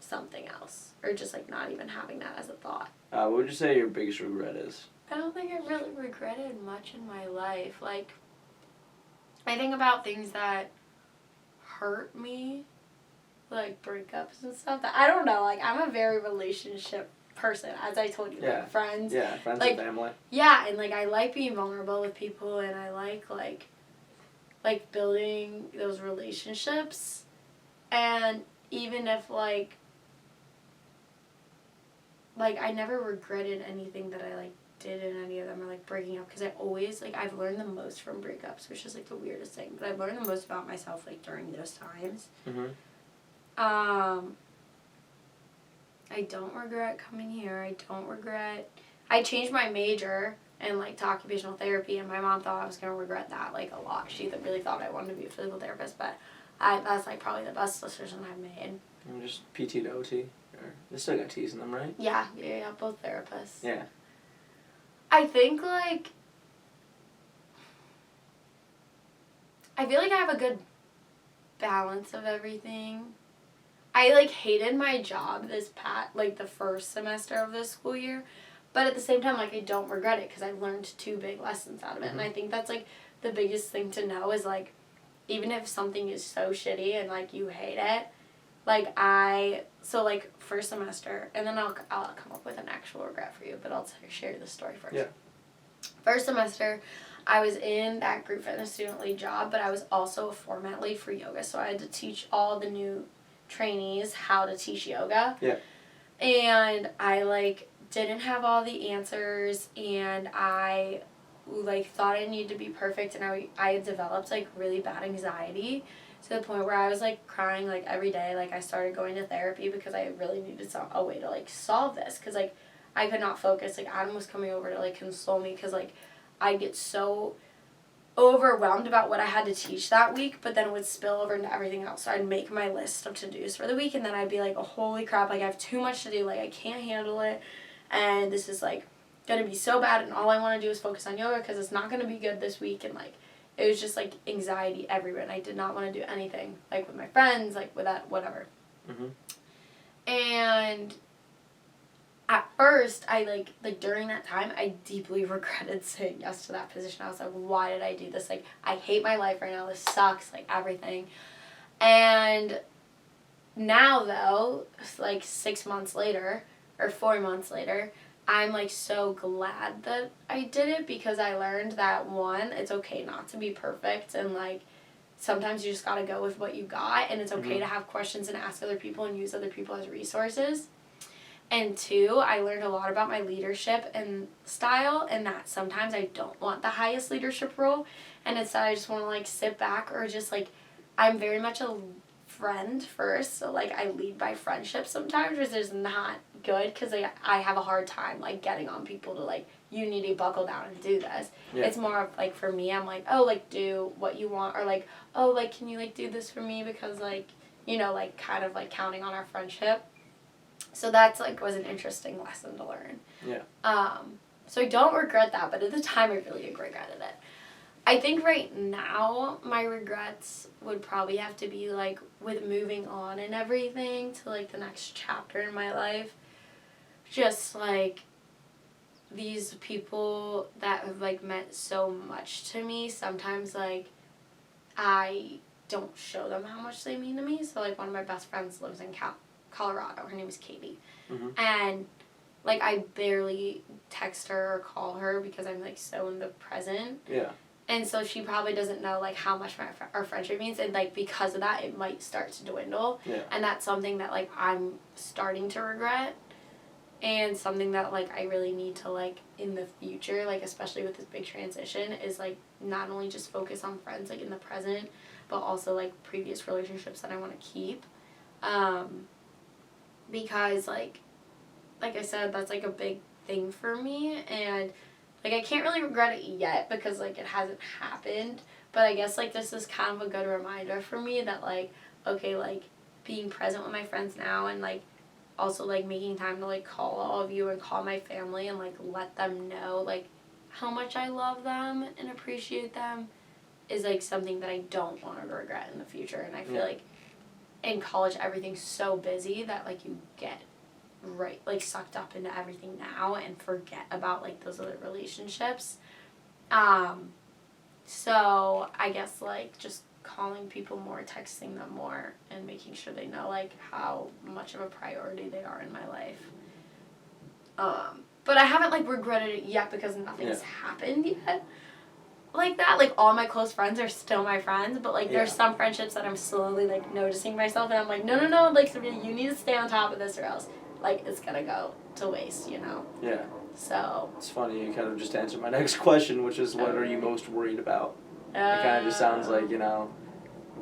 something else. Or just, like, not even having that as a thought. What would you say your biggest regret is? I don't think I really regretted much in my life. Like, I think about things that hurt me, like breakups and stuff. That I don't know. Like, I'm a very relationship person, as I told you. Yeah. Like, friends. Yeah, friends like, and family. Yeah, and, like, I like being vulnerable with people, and I like building those relationships. And even if, like, I never regretted anything that I, like, did in any of them or, like, breaking up because I always, like, I've learned the most from breakups, which is, like, the weirdest thing, but I've learned the most about myself, like, during those times. Mm-hmm. I don't regret coming here. I changed my major in, like, to occupational therapy, and my mom thought I was going to regret that, like, a lot. She really thought I wanted to be a physical therapist, but that's, like, probably the best decision I've made. And just PT to OT. They still got T's in them, right? Yeah, both therapists. Yeah. I think, like, I feel like I have a good balance of everything. I, like, hated my job the first semester of this school year, but at the same time, like, I don't regret it because I learned 2 big lessons out of it. Mm-hmm. And I think that's, like, the biggest thing to know is, like, even if something is so shitty and, like, you hate it, like, first semester, and then I'll come up with an actual regret for you, but I'll share the story first. Yeah. First semester, I was in that group fitness student lead job, but I was also a format lead for yoga, so I had to teach all the new trainees how to teach yoga. Yeah. And I, like, didn't have all the answers, and I, like, thought I needed to be perfect, and I had developed, like, really bad anxiety to the point where I was, like, crying, like, every day. Like, I started going to therapy because I really needed a way to, like, solve this, because, like, I could not focus. Like, Adam was coming over to, like, console me because, like, I'd get so overwhelmed about what I had to teach that week, but then it would spill over into everything else. So I'd make my list of to-dos for the week, and then I'd be like, oh, holy crap, like, I have too much to do. Like, I can't handle it, and this is, like, going to be so bad, and all I want to do is focus on yoga because it's not going to be good this week, and, like, it was just, like, anxiety everywhere, and I did not want to do anything, like, with my friends, like, with that, whatever. Mm-hmm. And at first, I, like, during that time, I deeply regretted saying yes to that position. I was like, why did I do this? Like, I hate my life right now. This sucks, like, everything. And now, though, like, 6 months later, or 4 months later, I'm, like, so glad that I did it because I learned that, one, it's okay not to be perfect, and, like, sometimes you just gotta go with what you got, and it's okay Mm-hmm. to have questions and ask other people and use other people as resources. And 2, I learned a lot about my leadership and style, and that sometimes I don't want the highest leadership role, and instead I just want to, like, sit back or just, like, I'm very much a friend first, so, like, I lead by friendship sometimes, which is not good because, like, I have a hard time, like, getting on people to, like, you need to buckle down and do this. Yeah. It's more of, like, for me, I'm like, oh, like, do what you want, or, like, oh, like, can you, like, do this for me because, like, you know, like, kind of, like, counting on our friendship. So that's, like, was an interesting lesson to learn. Yeah. So I don't regret that, but at the time I really regretted it. I think right now my regrets would probably have to be, like, with moving on and everything to, like, the next chapter in my life. Just, like, these people that have, like, meant so much to me, sometimes, like, I don't show them how much they mean to me. So, like, one of my best friends lives in Colorado. Her name is Katie. Mm-hmm. And like, I barely text her or call her because I'm, like, so in the present. Yeah. And so she probably doesn't know, like, how much our friendship means. And, like, because of that, it might start to dwindle. Yeah. And that's something that, like, I'm starting to regret. And something that, like, I really need to, like, in the future, like, especially with this big transition, is, like, not only just focus on friends, like, in the present, but also, like, previous relationships that I want to keep. Because, like I said, that's, like, a big thing for me. And, like, I can't really regret it yet because, like, it hasn't happened. But I guess, like, this is kind of a good reminder for me that, like, okay, like, being present with my friends now and, like, also, like, making time to, like, call all of you and call my family and, like, let them know, like, how much I love them and appreciate them is, like, something that I don't want to regret in the future. And I feel like in college, everything's so busy that, like, you get like, sucked up into everything now and forget about, like, those other relationships. So I guess, like, just calling people more, texting them more, and making sure they know, like, how much of a priority they are in my life. But I haven't, like, regretted it yet because nothing's happened yet like that. Like, all my close friends are still my friends, but, like, there's some friendships that I'm slowly, like, noticing myself, and I'm like, no, like, Sophia, you need to stay on top of this or else, like, it's gonna go to waste, you know? Yeah. So. It's funny, you kind of just answered my next question, which is what are you most worried about? It kind of just sounds like, you know,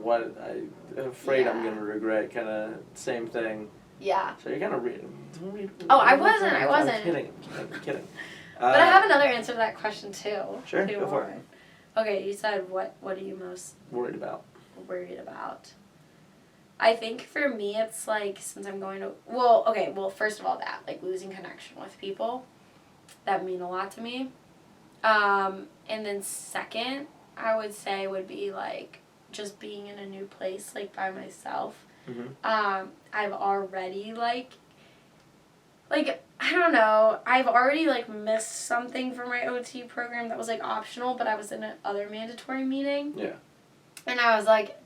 what I'm afraid I'm going to regret, kind of same thing. Yeah. So you're kind of Oh, I wasn't. I'm kidding. But I have another answer to that question, too. Sure, go for it. Okay, you said what are you most worried about? I think for me it's like, since I'm going to, first of all that, like, losing connection with people, that mean a lot to me. And then second, I would say would be, like, just being in a new place, like, by myself. Mm-hmm. I've already, like, I don't know, I've already, like, missed something for my OT program that was, like, optional, but I was in another mandatory meeting. Yeah. And I was like,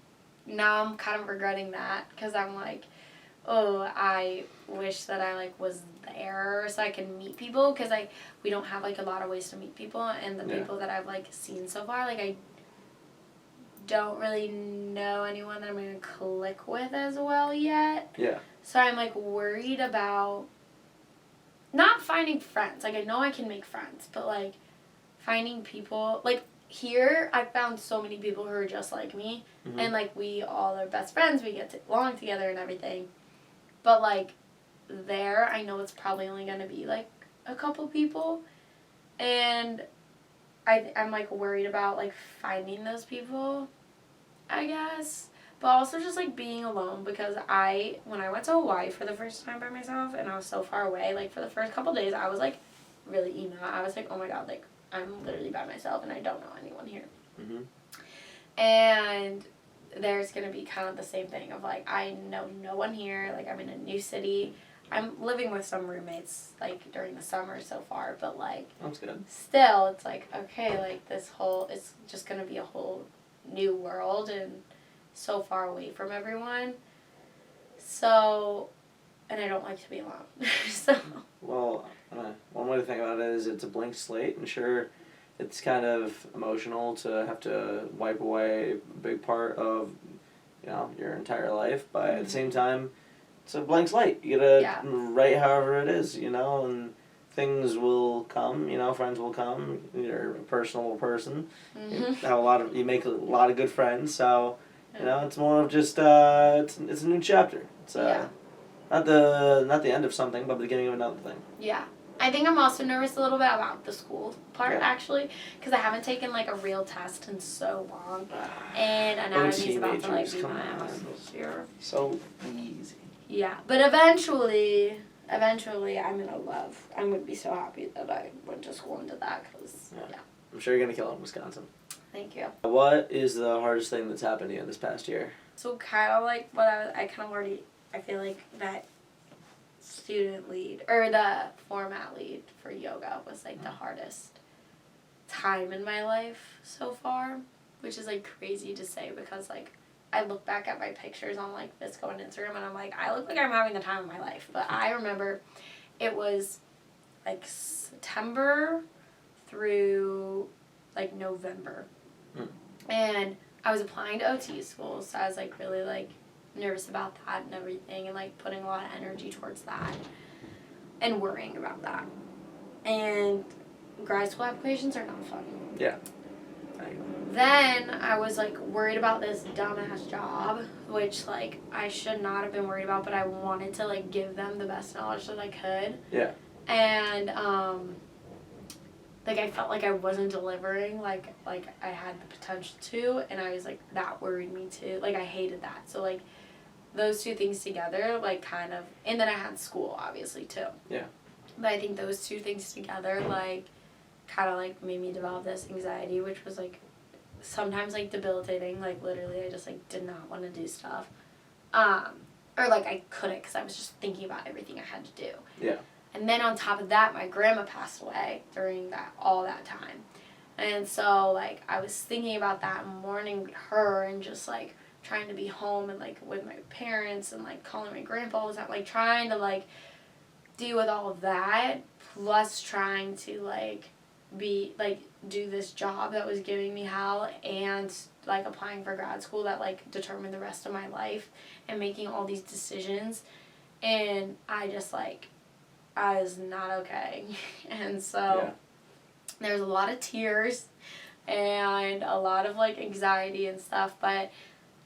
now I'm kind of regretting that, because I'm like, oh, I wish that I, like, was there so I can meet people, because we don't have, like, a lot of ways to meet people, and the people that I've, like, seen so far, like, I don't really know anyone that I'm going to click with as well yet. Yeah. So I'm, like, worried about not finding friends. Like, I know I can make friends, but, like, finding people, like, here I found so many people who are just like me, and, like, we all are best friends, we get along together and everything, but, like, there I know it's probably only going to be, like, a couple people, and I'm, like, worried about, like, finding those people, I guess. But also just, like, being alone, because when I went to Hawaii for the first time by myself, and I was so far away, like, for the first couple days, I was, like, really emo. I was like, oh my god, like, I'm literally by myself, and I don't know anyone here. Mm-hmm. And there's going to be kind of the same thing of, like, I know no one here, like, I'm in a new city. I'm living with some roommates, like, during the summer so far, but, like, that's good. Still, it's like, okay, like, it's just going to be a whole new world, and so far away from everyone. So, and I don't like to be alone. So. Well, one way to think about it is it's a blank slate, and sure, it's kind of emotional to have to wipe away a big part of, you know, your entire life, but at the same time, it's a blank slate. You gotta write however it is, you know, and things will come, you know, friends will come. You're a personal person. Mm-hmm. You make a lot of good friends, so, you know, it's more of just, it's a new chapter. It's, not the end of something, but the beginning of another thing. Yeah. I think I'm also nervous a little bit about the school part, actually, because I haven't taken, like, a real test in so long, and anatomy is about to, like, be my ass this year. So easy. Yeah, but eventually I'm going to be so happy that I went to school and did that, because, I'm sure you're going to kill it in Wisconsin. Thank you. What is the hardest thing that's happened to you this past year? So kind of like what I kind of already, I feel like that student lead, or the format lead for yoga was, like, the hardest time in my life so far, which is, like, crazy to say, because, like, I look back at my pictures on, like, VSCO and Instagram, and I'm like, I look like I'm having the time of my life. But I remember it was like September through like November. And I was applying to OT schools, so I was like really like nervous about that and everything, and like putting a lot of energy towards that and worrying about that. And grad school applications are not fun. Yeah. Then I was like worried about this dumbass job, which like I should not have been worried about, but I wanted to like give them the best knowledge that I could. Yeah. And like I felt like I wasn't delivering like I had the potential to, and I was like, that worried me too. Like I hated that. So like those two things together like kind of, and then I had school obviously too. Yeah. But I think those two things together like kind of like made me develop this anxiety, which was like sometimes like debilitating. Like literally I just like did not want to do stuff. Or like I couldn't because I was just thinking about everything I had to do. Yeah. And then on top of that, my grandma passed away during all that time. And so, like, I was thinking about that and mourning her and just, like, trying to be home and, like, with my parents and, like, calling my grandpa all the time. Like, trying to, like, deal with all of that, plus trying to, like, do this job that was giving me hell and, like, applying for grad school that, like, determined the rest of my life and making all these decisions. And I just, like, I was not okay. And so there's a lot of tears and a lot of like anxiety and stuff, but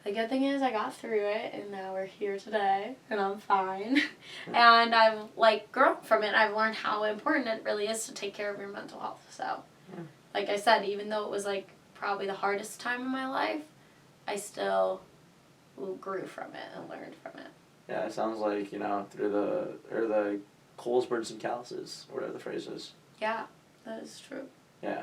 the good thing is I got through it and now we're here today and I'm fine. And I've like grown from it. I've learned how important it really is to take care of your mental health. So like I said, even though it was like probably the hardest time in my life, I still grew from it and learned from it. Yeah, it sounds like, you know, through the coals, burns, and calluses, or whatever the phrase is. Yeah, that is true. Yeah.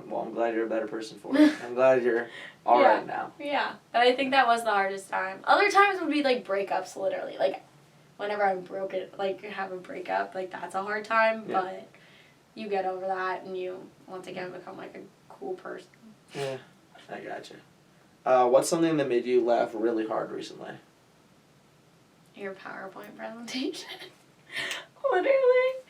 Well, I'm glad you're a better person for it. I'm glad you're all right now. Yeah, but I think that was the hardest time. Other times would be, like, breakups, literally. Like, whenever I'm broken, like, have a breakup, like, that's a hard time, but you get over that and you, once again, become, like, a cool person. Yeah, I gotcha. What's something that made you laugh really hard recently? Your PowerPoint presentation. Literally,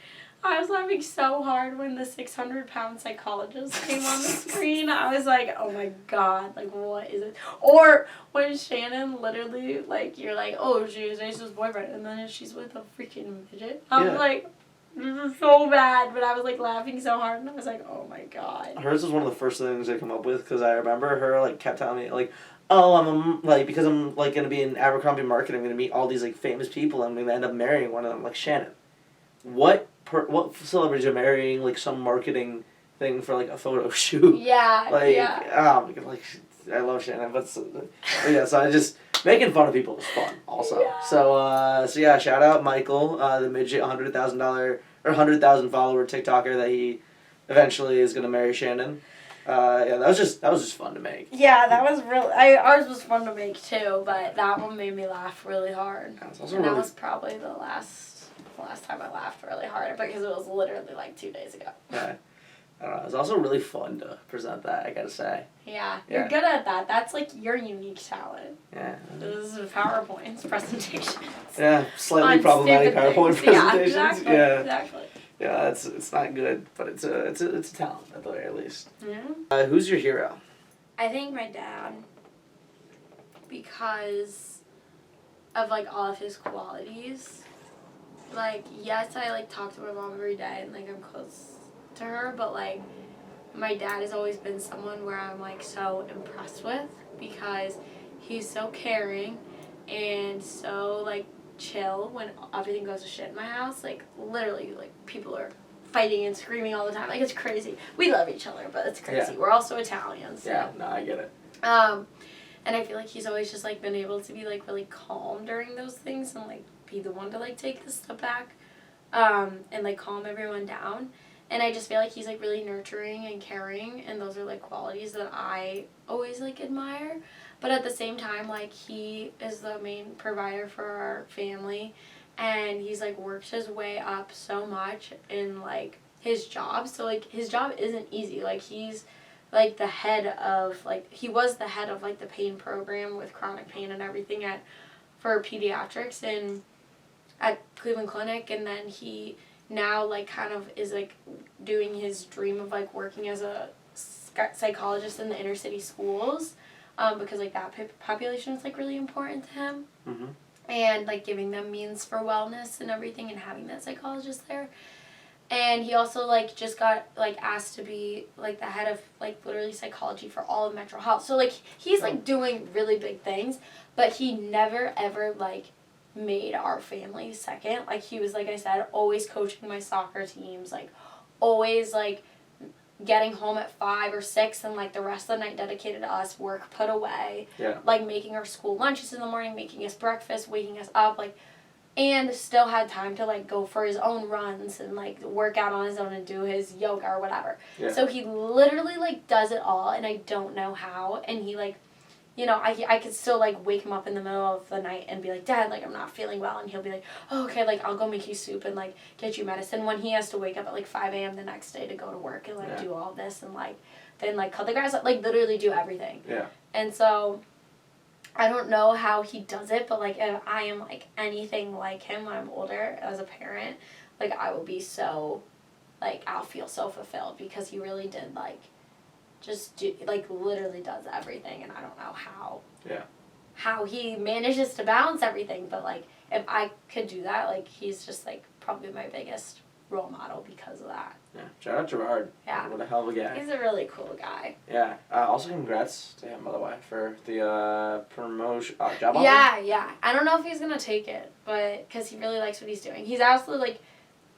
I was laughing so hard when the 600-pound psychologist came on the screen. I was like, oh my god, like what is it? Or when Shannon literally, like, you're like, oh, she's Ace's boyfriend, and then she's with a freaking midget. I was like, this is so bad, but I was like laughing so hard, and I was like, oh my god. Hers was one of the first things I come up with, because I remember her, like, kept telling me, like, oh, because I'm, like, going to be in Abercrombie Market, I'm going to meet all these, like, famous people, and I'm going to end up marrying one of them, like, Shannon. What celebrities are marrying, like, some marketing thing for, like, a photo shoot? Yeah, like, oh, my God, like, I love Shannon, but yeah, so I just, making fun of people is fun, also. Yeah. So yeah, shout out Michael, the midget $100,000, or 100,000 follower TikToker that he eventually is going to marry Shannon. Yeah, that was just fun to make. Yeah, that was ours was fun to make too, but that one made me laugh really hard. That was probably the last time I laughed really hard because it was literally like 2 days ago. Yeah. I don't know. It was also really fun to present that, I gotta say. Yeah, you're good at that. That's like your unique talent. Yeah. This is PowerPoints presentations. Yeah, slightly problematic PowerPoint presentations. Yeah, exactly. Yeah, it's not good, but it's a talent at the very least. Yeah. Who's your hero? I think my dad, because of like all of his qualities. Like, yes, I like talk to my mom every day and like I'm close to her, but like my dad has always been someone where I'm like so impressed with because he's so caring and so like chill when everything goes to shit in my house. Like literally, like people are fighting and screaming all the time. Like it's crazy. We love each other, but it's crazy. Yeah. We're also Italians. So. Yeah, no, I get it. And I feel like he's always just like been able to be like really calm during those things and like be the one to like take the step back, and like calm everyone down. And I just feel like he's like really nurturing and caring, and those are like qualities that I always like admire. But at the same time, like he is the main provider for our family, and he's like worked his way up so much in like his job. So like his job isn't easy. Like he's like the head of like he was the head of like the pain program with chronic pain and everything for pediatrics and at Cleveland Clinic, and then he now like kind of is like doing his dream of like working as a psychologist in the inner city schools, because like that population is like really important to him. Mm-hmm. And like giving them means for wellness and everything, and having that psychologist there. And he also like just got like asked to be like the head of like literally psychology for all of Metro Health. So like he's like doing really big things, but he never ever like made our family second. Like he was, like I said, always coaching my soccer teams, like always like getting home at 5 or 6 and like the rest of the night dedicated to us, work put away. Yeah. Like making our school lunches in the morning, making us breakfast, waking us up, like, and still had time to like go for his own runs and like work out on his own and do his yoga or whatever. Yeah. So he literally like does it all, and I don't know how. And he like, you know, I could still like wake him up in the middle of the night and be like, Dad, like I'm not feeling well, and he'll be like, oh, okay, like I'll go make you soup and like get you medicine, when he has to wake up at like 5 a.m. the next day to go to work and like do all this and like then like cut the grass, like literally do everything. Yeah. And so I don't know how he does it, but like if I am like anything like him when I'm older as a parent, like I will be so, like I'll feel so fulfilled, because he really did like just do, like literally does everything, and I don't know how. Yeah. How he manages to balance everything, but like if I could do that, like he's just like probably my biggest role model because of that. Yeah. Shout out Gerard. Yeah. What a hell of a guy. He's a really cool guy. Yeah. Also, congrats to him, by the way, for the promotion job offer. Yeah. I don't know if he's gonna take it, but because he really likes what he's doing. He's absolutely like,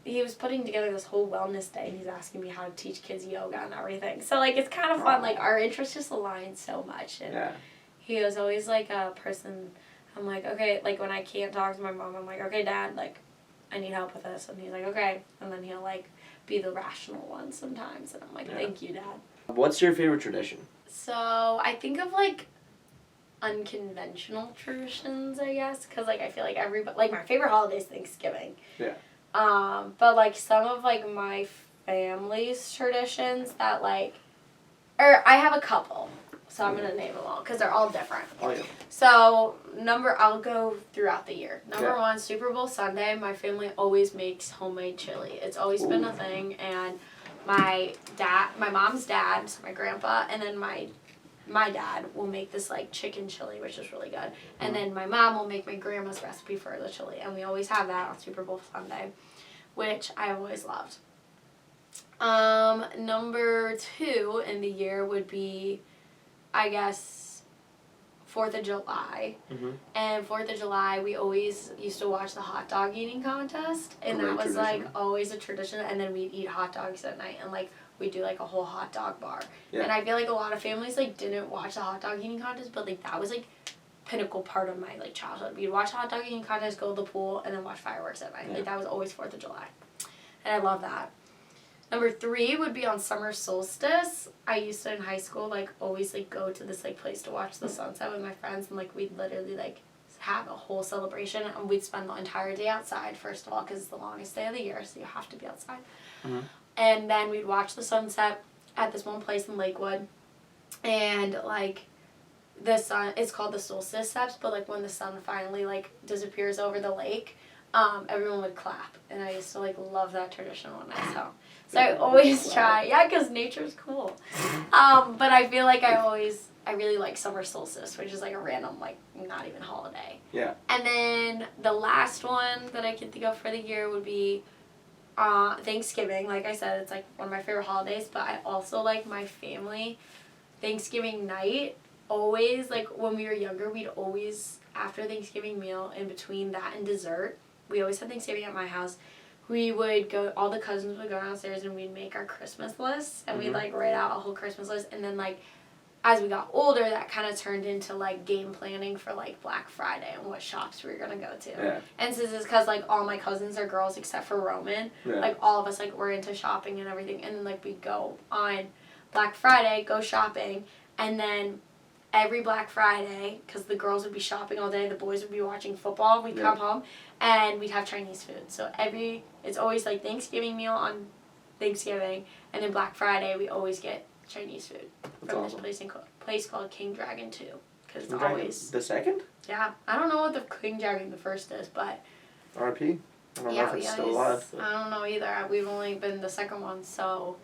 he was putting together this whole wellness day, and he's asking me how to teach kids yoga and everything. So like it's kind of fun. Like our interests just align so much, and Yeah. he was always like a person. I'm like, okay, like when I can't talk to my mom, I'm like, okay, Dad, like I need help with this, and he's like, okay, and then he'll like be the rational one sometimes, and I'm like, thank you, Dad. What's your favorite tradition? So I think of like unconventional traditions, I guess, because like I feel like everybody, like my favorite holiday is Thanksgiving. Yeah. But like some of like my family's traditions that like, or I have a couple, so I'm gonna name them all because they're all different. Oh yeah. So I'll go throughout the year. Number Yeah. 1, Super Bowl Sunday, my family always makes homemade chili. It's always been a thing, and my mom's dad, so my grandpa, and then my dad will make this like chicken chili, which is really good. And then my mom will make my grandma's recipe for the chili, and we always have that on Super Bowl Sunday, which I always loved. Number 2 in the year would be, I guess, 4th of July. Mm-hmm. And 4th of July, we always used to watch the hot dog eating contest, and Great that was tradition. like always a tradition. And then we'd eat hot dogs at night, and like we do like a whole hot dog bar. Yeah. And I feel like a lot of families like didn't watch the hot dog eating contest, but like that was like pinnacle part of my like childhood. We'd watch the hot dog eating contest, go to the pool, and then watch fireworks at night. Yeah. Like that was always 4th of July, and I love that. Number 3 would be on summer solstice. I used to in high school like always like go to this like place to watch the sunset with my friends, and like we'd literally like have a whole celebration, and we'd spend the entire day outside, first of all, because it's the longest day of the year, so you have to be outside. Mm-hmm. And then we'd watch the sunset at this one place in Lakewood, and like the sun, it's called the solstice steps, but like when the sun finally like disappears over the lake, everyone would clap, and I used to like love that tradition when I was home. So I always try, because nature's cool. But I feel like I really like summer solstice, which is like a random, like not even holiday. Yeah. And then the last one that I can think of for the year would be Thanksgiving. Like I said, it's like one of my favorite holidays, but I also like my family. Thanksgiving night, always, like when we were younger, we'd always, after Thanksgiving meal, in between that and dessert, we always had Thanksgiving at my house. We would go, all the cousins would go downstairs, and we'd make our Christmas lists, and we'd like write out a whole Christmas list, and then like as we got older, that kind of turned into like game planning for like Black Friday and what shops we were gonna go to. Yeah. And since it's because like all my cousins are girls except for Roman, like all of us like were into shopping and everything, and then like we'd go on Black Friday, go shopping, and then every Black Friday, because the girls would be shopping all day, the boys would be watching football, we'd come home, and we'd have Chinese food. So it's always like Thanksgiving meal on Thanksgiving, and then Black Friday we always get Chinese food from awesome. this place called King Dragon 2. Because it's Dragon, always... the second? Yeah. I don't know what the King Dragon the first is, but... RP? I don't know Yeah, if we it's still always, alive. I don't know either. We've only been the second one, so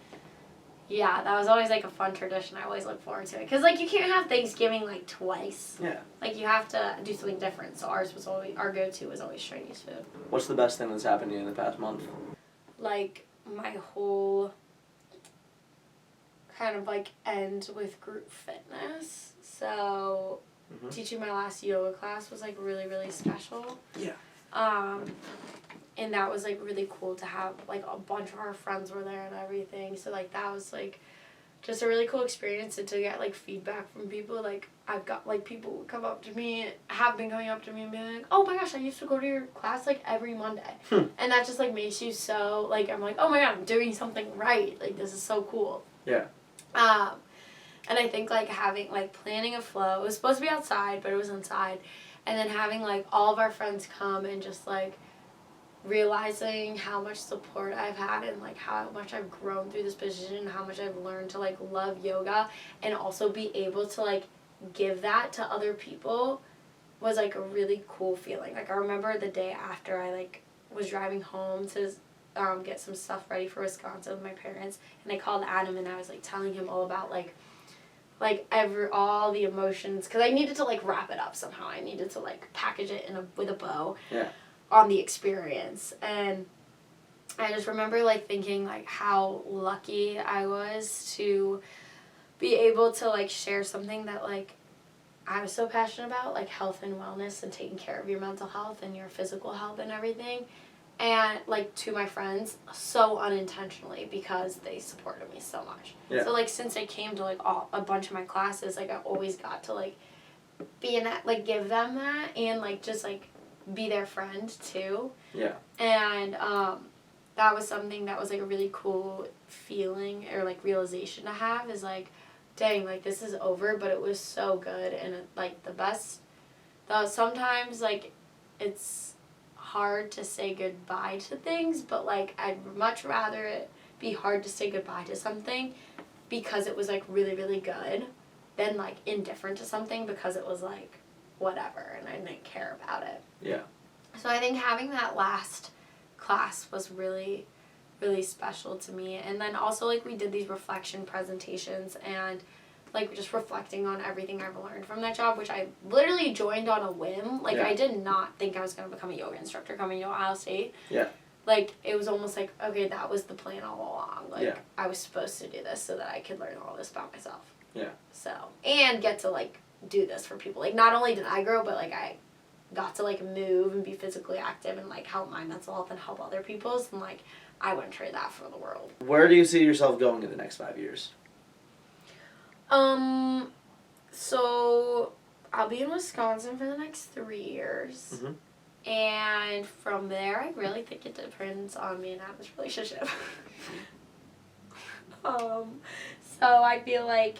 yeah, that was always like a fun tradition. I always look forward to it because like you can't have Thanksgiving like twice. Yeah. Like you have to do something different. So ours was always our go-to was always Chinese food. What's the best thing that's happened to you in the past month? Like my whole kind of like end with group fitness. So teaching my last yoga class was like really, really special. Yeah. And that was like really cool to have like a bunch of our friends were there and everything. So like that was like just a really cool experience and to get like feedback from people. Like I've got like people would come up to me, have been coming up to me and being like, oh my gosh, I used to go to your class like every Monday. And that just like makes you so like, I'm like, oh my god, I'm doing something right. Like this is so cool. Yeah. And I think like having like planning a flow, it was supposed to be outside, but it was inside. And then having like all of our friends come and just like realizing how much support I've had and like how much I've grown through this position, how much I've learned to like love yoga and also be able to like give that to other people was like a really cool feeling. Like I remember the day after I like was driving home to get some stuff ready for Wisconsin with my parents, and I called Adam and I was like telling him all about like all the emotions because I needed to like wrap it up somehow. I needed to like package it with a bow. Yeah. On the experience, and I just remember like thinking like how lucky I was to be able to like share something that like I was so passionate about, like health and wellness and taking care of your mental health and your physical health and everything, and like to my friends so unintentionally because they supported me so much. Yeah. So like since I came to like a bunch of my classes, like I always got to like be in that, like give them that and like just like be their friend too. Yeah. And that was something that was like a really cool feeling or like realization to have is like, dang, like this is over, but it was so good and like the best. Though sometimes like it's hard to say goodbye to things, but like I'd much rather it be hard to say goodbye to something because it was like really, really good than like indifferent to something because it was like whatever and I didn't care about it. Yeah. So I think having that last class was really, really special to me. And then also like we did these reflection presentations and like just reflecting on everything I've learned from that job, which I literally joined on a whim. Like I did not think I was going to become a yoga instructor coming to Ohio State. Yeah. Like it was almost like, okay, that was the plan all along. Like I was supposed to do this so that I could learn all this about myself. Yeah. So, and get to like do this for people. Like not only did I grow, but like I got to like move and be physically active and like help my mental health and help other people's, and like I wouldn't trade that for the world. Where do you see yourself going in the next 5 years? So I'll be in Wisconsin for the next 3 years. Mm-hmm. And from there, I really think it depends on me and Adam's relationship. So I feel like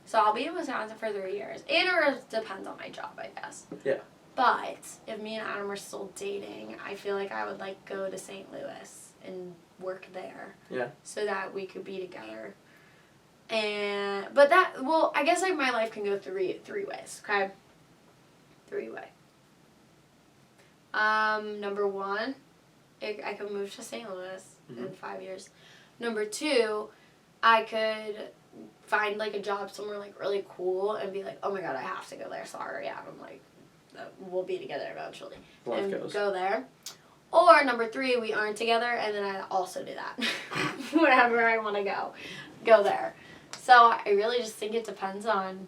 so I'll be in Wisconsin for 3 years. And it depends on my job, I guess. Yeah. But if me and Adam are still dating, I feel like I would like go to St. Louis and work there. Yeah. So that we could be together. I guess like my life can go three ways, okay? 3-way. Number one, I could move to St. Louis in 5 years. Number 2, I could find like a job somewhere like really cool and be like, oh my god, I have to go there. Sorry, Adam, like we'll be together eventually. Life and goes. go there. Or number 3, we aren't together and then I also do that. Wherever I want to go there. So I really just think it depends on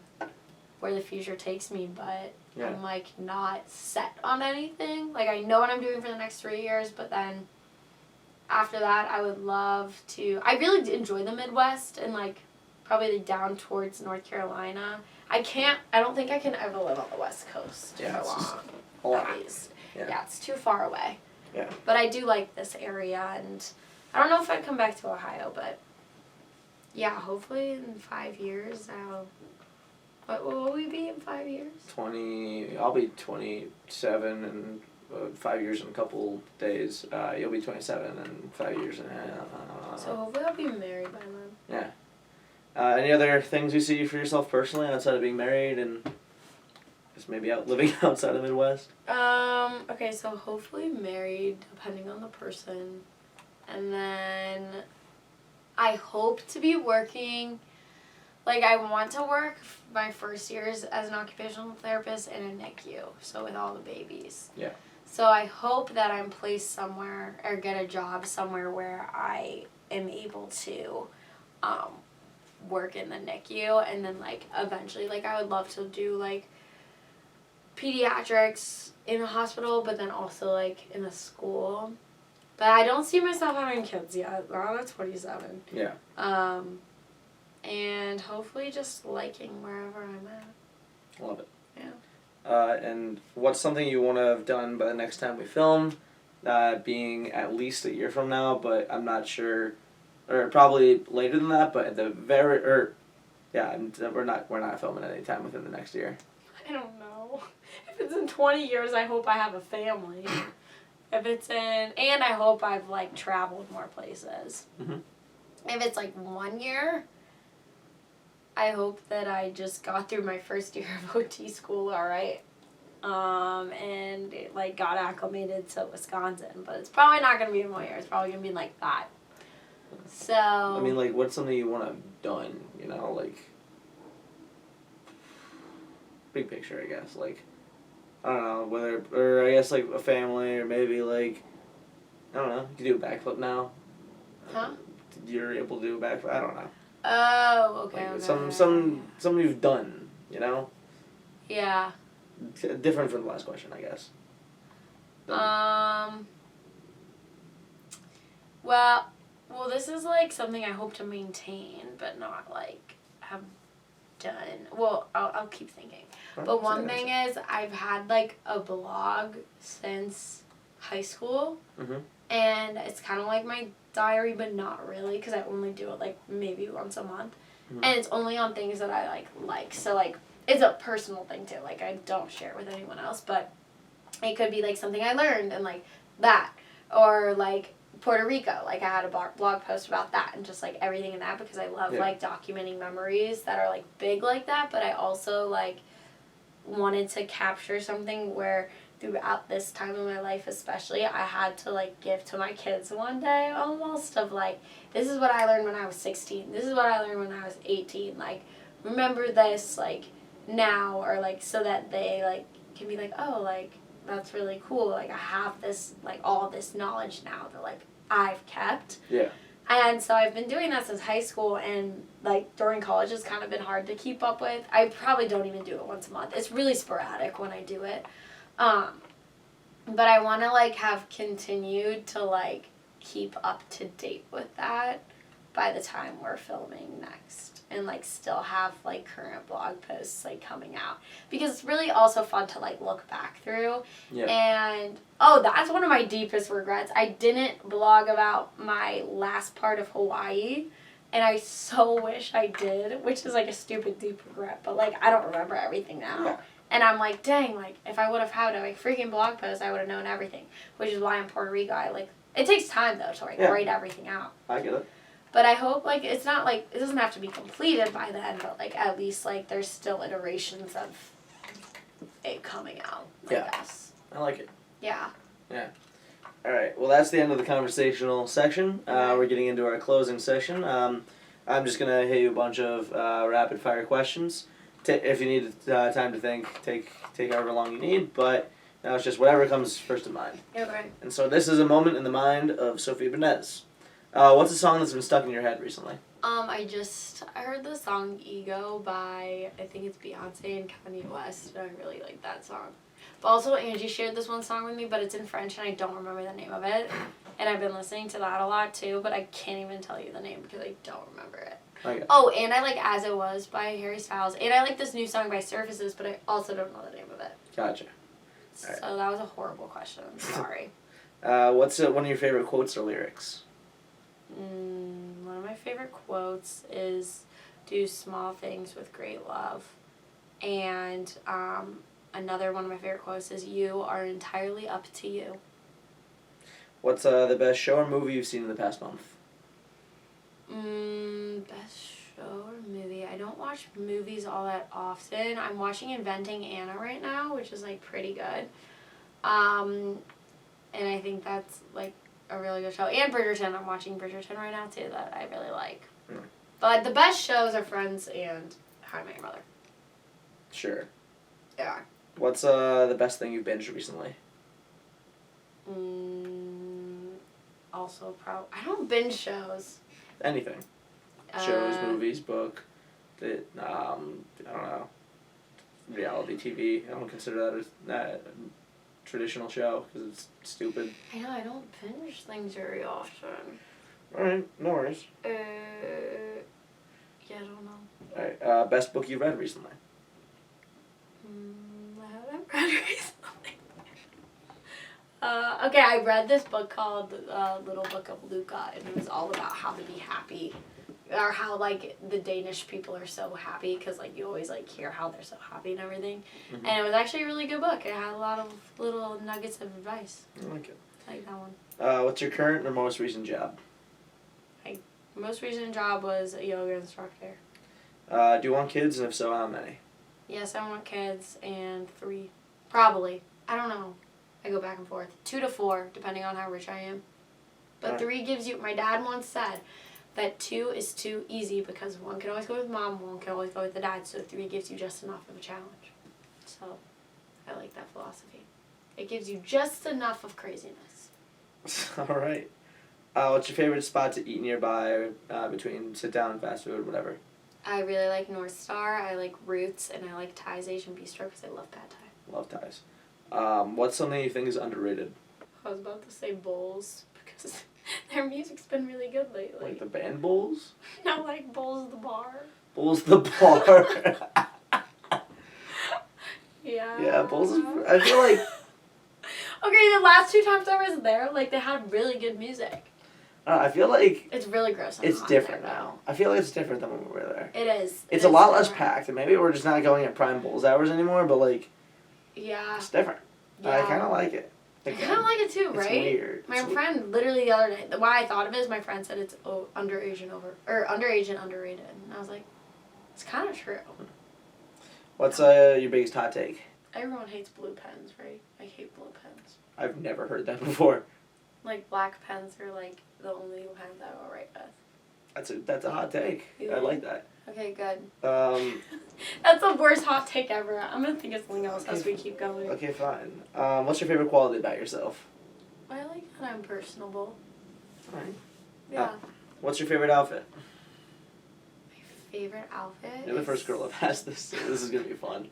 where the future takes me, but I'm like not set on anything. Like I know what I'm doing for the next 3 years, but then after that I would love to, I really enjoy the Midwest and like probably down towards North Carolina. I don't think I can ever live on the West Coast for long, at least. Yeah, it's too far away. Yeah. But I do like this area, and I don't know if I'd come back to Ohio, but yeah, hopefully in 5 years what will we be in 5 years? I'll be 27 in 5 years and a couple days. You'll be 27 in 5 years. So hopefully I'll be married by then. Yeah. Any other things you see for yourself personally outside of being married and Just maybe living outside the Midwest? Okay, so hopefully married, depending on the person. And then I hope to be working, like I want to work my first years as an occupational therapist in a NICU, so with all the babies. Yeah. So I hope that I'm placed somewhere or get a job somewhere where I am able to work in the NICU, and then like eventually, like I would love to do like pediatrics in a hospital, but then also like in a school. But I don't see myself having kids yet. I'm at 27. Yeah. And hopefully just liking wherever I'm at. Love it. Yeah. And what's something you want to have done by the next time we film? Being at least a year from now, but I'm not sure, or probably later than that. But at the we're not filming any time within the next year. I don't know. If it's in 20 years, I hope I have a family. If it's and I hope I've like traveled more places. Mhm. If it's like 1 year, I hope that I just got through my first year of OT school all right. And it, like got acclimated to Wisconsin, but it's probably not gonna be in 1 year. It's probably gonna be in like 5. So. I mean, like, what's something you want to have done? You know, like big picture, I guess. Like, I don't know whether, or I guess like a family, or maybe like, I don't know. You can do a backflip now. Huh? You're able to do a backflip. I don't know. Oh, okay. Like, Okay. some you've done. You know. Yeah. Different from the last question, I guess. Well, this is like something I hope to maintain, but not like have done. Well, I'll keep thinking. But one thing is, I've had like a blog since high school, and it's kind of like my diary, but not really, because I only do it like maybe once a month, and it's only on things that I like. So like, it's a personal thing too. Like I don't share it with anyone else, but it could be like something I learned and like that, or like Puerto Rico. Like I had a blog post about that and just like everything in that, because I love like documenting memories that are like big like that, but I also like wanted to capture something where throughout this time of my life especially, I had to like give to my kids one day almost of like, this is what I learned when I was 16, this is what I learned when I was 18, like remember this like now, or like so that they like can be like, oh, like that's really cool, like I have this like all this knowledge now that like I've kept. Yeah. And so I've been doing that since high school, and like during college it's kind of been hard to keep up with. I probably don't even do it once a month. It's really sporadic when I do it. But I want to like have continued to like keep up to date with that by the time we're filming next, and like still have like current blog posts like coming out, because it's really also fun to like look back through. Yeah. And that's one of my deepest regrets. I didn't blog about my last part of Hawaii, and I so wish I did, which is like a stupid deep regret, but like I don't remember everything now. Yeah. And I'm like, dang, like if I would have had a like freaking blog post, I would have known everything, which is why in Puerto Rico I like, it takes time though to like write everything out. I get it. But I hope, like, it's not, like, it doesn't have to be completed by then, but, like, at least, like, there's still iterations of it coming out, I guess. I like it. Yeah. Yeah. All right. Well, that's the end of the conversational section. We're getting into our closing session. I'm just going to hit you a bunch of rapid-fire questions. If you need time to think, take however long you need, but now it's just whatever comes first in mind. Okay. And so this is a moment in the mind of Sophia Benez. What's a song that's been stuck in your head recently? I heard the song Ego by, I think it's Beyonce and Kanye West, and I really like that song. But also Angie shared this one song with me, but it's in French and I don't remember the name of it. And I've been listening to that a lot too, but I can't even tell you the name because I don't remember it. Okay. Oh, and I like As It Was by Harry Styles, and I like this new song by Surfaces, but I also don't know the name of it. Gotcha. So that was a horrible question. I'm sorry. What's one of your favorite quotes or lyrics? One of my favorite quotes is, do small things with great love. And another one of my favorite quotes is, you are entirely up to you. What's the best show or movie you've seen in the past month? Best show or movie. I don't watch movies all that often. I'm watching Inventing Anna right now, which is like pretty good. And I think that's like a really good show. And Bridgerton. I'm watching Bridgerton right now too, that I really like. Mm. But the best shows are Friends and How I Met Your Mother. Sure. Yeah. What's the best thing you've binged recently? Also, I don't binge shows. Anything. Shows, movies, book, I don't know, reality TV. I don't consider that a traditional show because it's stupid. I know, I don't binge things very often. Alright, no worries. Yeah, I don't know. Alright, best book you've read recently? I haven't read recently. Okay, I read this book called Little Book of Luca, and it was all about how to be happy, or how like the Danish people are so happy because like you always like hear how they're so happy and everything. Mm-hmm. And it was actually a really good book. It had a lot of little nuggets of advice. I like it. I like that one. What's your current or most recent job? My most recent job was a yoga instructor. Do you want kids, and if so, how many? Yes, I want kids, and 3. Probably. I don't know. I go back and forth. 2 to 4, depending on how rich I am. But Alright. 3 gives you, my dad once said that 2 is too easy because 1 can always go with mom, 1 can always go with the dad, so 3 gives you just enough of a challenge. So, I like that philosophy. It gives you just enough of craziness. Alright. What's your favorite spot to eat nearby, between sit down and fast food, whatever? I really like North Star, I like Roots, and I like Thai's Asian Bistro because I love pad thai. Love ties. What's something you think is underrated? I was about to say Bowls because their music's been really good lately. Like the band Bulls? No, like Bowls the bar. Bulls the bar. Yeah. Yeah, Bulls is, I feel like, Okay, the last 2 times I was there, like they had really good music. I feel like It's really gross. it's different now. I feel like it's different than when we were there. It is. It's It a is lot less different. packed, and maybe we're just not going at prime Bulls hours anymore, but like, Yeah. it's different. I kind of like it. I kind of like it too, It's right? weird. My It's friend, literally the other day, why I thought of it is my friend said it's underage and underrated. And I was like, it's kind of true. What's your biggest hot take? Everyone hates blue pens, right? I hate blue pens. I've never heard that before. Like black pens are like the only pens I will write with. That's a hot take. I like that. Okay, good. That's the worst hot take ever. I'm gonna think of something else as we keep going. Okay, fine. What's your favorite quality about yourself? I like that I'm personable. Alright. Yeah. What's your favorite outfit? My favorite outfit. You're the first girl I've asked this, so this is gonna be fun.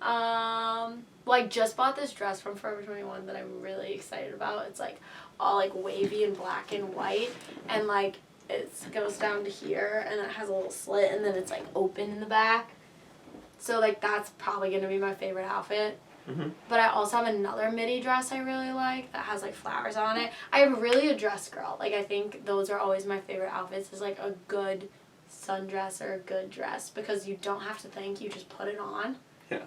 Well, I just bought this dress from Forever 21 that I'm really excited about. It's like all like wavy and black and white, and like it goes down to here, and it has a little slit, and then it's like open in the back. So like that's probably gonna be my favorite outfit. Mm-hmm. But I also have another midi dress I really like that has like flowers on it. I'm really a dress girl. Like I think those are always my favorite outfits. Is like a good sundress or a good dress because you don't have to think, you just put it on. Yeah.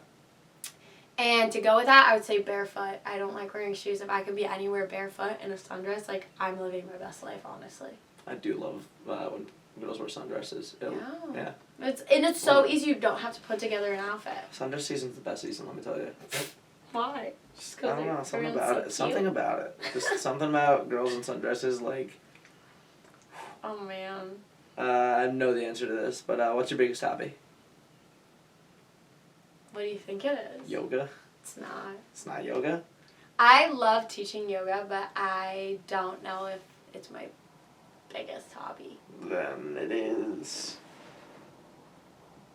And to go with that, I would say barefoot. I don't like wearing shoes. If I could be anywhere barefoot in a sundress, like I'm living my best life, honestly. I do love when girls wear sundresses. Yeah. It's so easy. You don't have to put together an outfit. Sundress season's the best season, let me tell you. Why? Just I don't know, something about it. Something about it. Just something about girls in sundresses, like... Oh, man. I know the answer to this, but what's your biggest hobby? What do you think it is? Yoga. It's not. It's not yoga? I love teaching yoga, but I don't know if it's my biggest hobby. Then it is...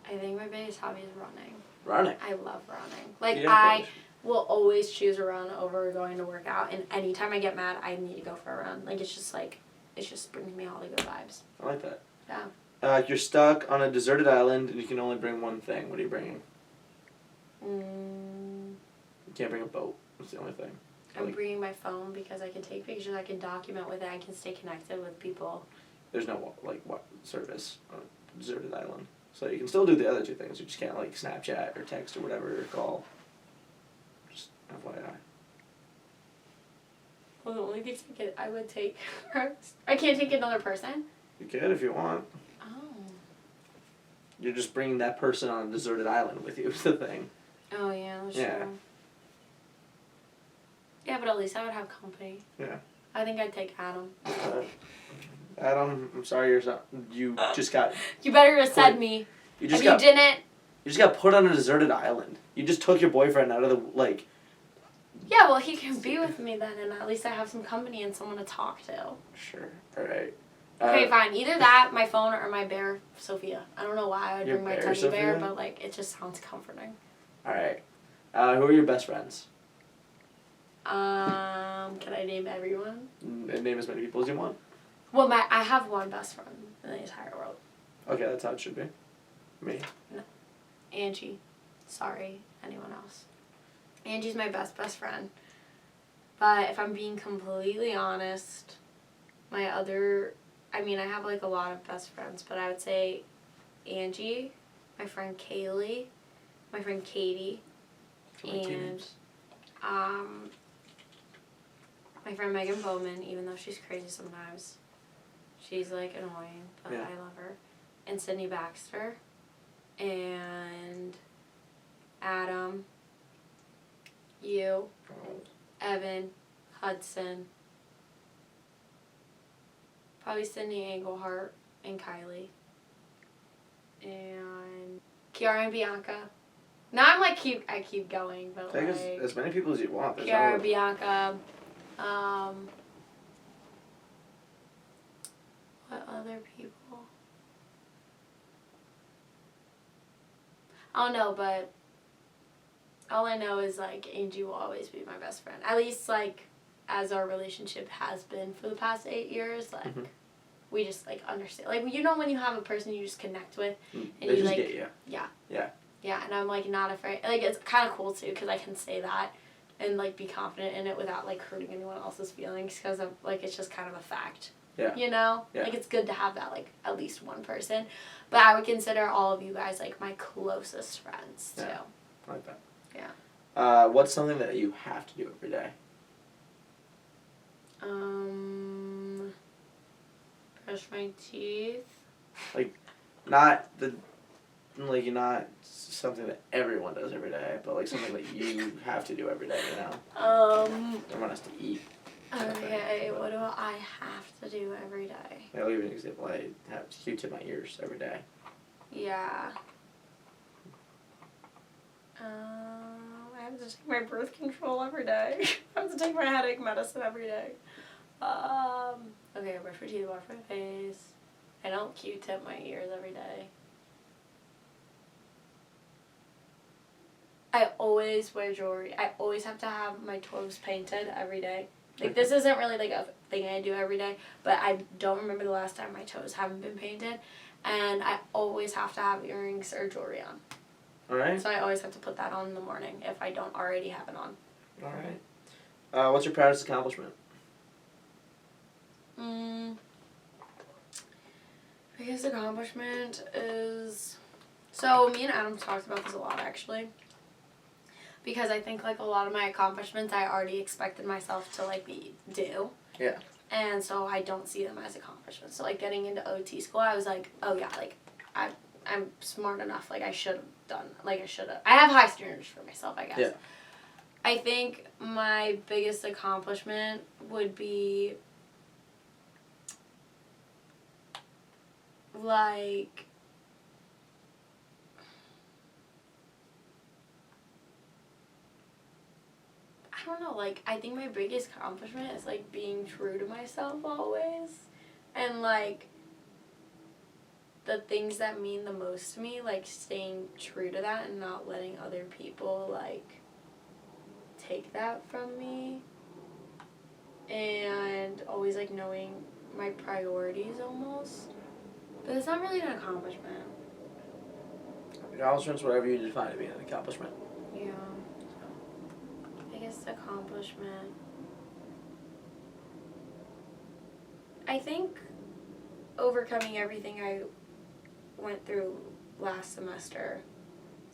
I think my biggest hobby is running. Running. I love running. Like, Yeah, I will always choose a run over going to work out, and anytime I get mad, I need to go for a run. Like, it just brings me all the good vibes. I like that. Yeah. You're stuck on a deserted island and you can only bring one thing. What are you bringing? You can't bring a boat. That's the only thing. I'm bringing my phone because I can take pictures, I can document with it, I can stay connected with people. There's no, service on a deserted island. So you can still do the other 2 things. You just can't, Snapchat or text or whatever or call. Just FYI. Well, the only thing I would take, I can't take another person? You could if you want. Oh. you're just bringing that person on a deserted island with you is the thing. Oh, yeah, that's Yeah. true. Yeah, but at least I would have company. Yeah. I think I'd take Adam. Adam, I'm sorry you just got You better have said Put- me. you If just you got didn't, you just got put on a deserted island. You just took your boyfriend out of the like. yeah, well, he can be with me then, and at least I have some company and someone to talk to. Sure. All right. Okay, fine. Either that, my phone, or my bear, Sophia. I don't know why I would Your bring my bear, teddy bear, Sophia? but like it just sounds comforting. All right. Who are your best friends? Can I name everyone? Name as many people as you want. Well, I have one best friend in the entire world. Okay, that's how it should be. Me. Angie. Sorry, anyone else. Angie's my best friend. But if I'm being completely honest, I have like a lot of best friends, but I would say Angie, my friend Kaylee, my friend Katie, Feel like two and names. my friend Megan Bowman, even though she's crazy sometimes. She's like annoying, but Yeah. I love her. And Sydney Baxter. And Adam. You. Evan. Hudson. Probably Sydney Englehart and Kylie. And Kiara and Bianca. Now I'm like I keep going, but Take like as many people as you want. There's Kiara, no- Bianca, what other people? I don't know, but all I know is like Angie will always be my best friend. At least like as our relationship has been for the past 8 years, like Mhm. we just like understand. Like you know when you have a person you just connect with, and They you just like get you. yeah, and I'm like not afraid. Like it's kind of cool too because I can say that and like be confident in it without like hurting anyone else's feelings because of like it's just kind of a fact. Yeah. You know, Yeah. like it's good to have that like at least one person, but I would consider all of you guys like my closest friends too. Yeah. I like that. Yeah. What's something that you have to do every day? Brush my teeth. Not something that everyone does every day, but like something that you have to do every day. You know, everyone has to eat. Okay, what do I have to do every day? I'll give you an example. I have to Q-tip my ears every day. Yeah. I have to take my birth control every day. I have to take my headache medicine every day. Okay, I brush my teeth, wash my face. I don't Q-tip my ears every day. I always wear jewelry. I always have to have my toes painted every day. Like, this isn't really, like, a thing I do every day, but I don't remember the last time my toes haven't been painted. And I always have to have earrings or jewelry on. All right. So I always have to put that on in the morning if I don't already have it on. All right. What's your proudest accomplishment? Biggest accomplishment is... So, me and Adam talked about this a lot, actually. Because I think, like, a lot of my accomplishments I already expected myself to, like, do. Yeah. And so I don't see them as accomplishments. So, like, getting into OT school, I was like, oh, yeah, like, I'm smart enough. Like, I should have done... Like, I have high standards for myself, I guess. Yeah. I think my biggest accomplishment would be... like... I don't know, like, I think my biggest accomplishment is, like, being true to myself always. And, like, the things that mean the most to me, like, staying true to that and not letting other people, like, take that from me. And always, like, knowing my priorities almost. But it's not really an accomplishment. Accomplishments, whatever you define to be an accomplishment. Yeah. Biggest accomplishment. I think overcoming everything I went through last semester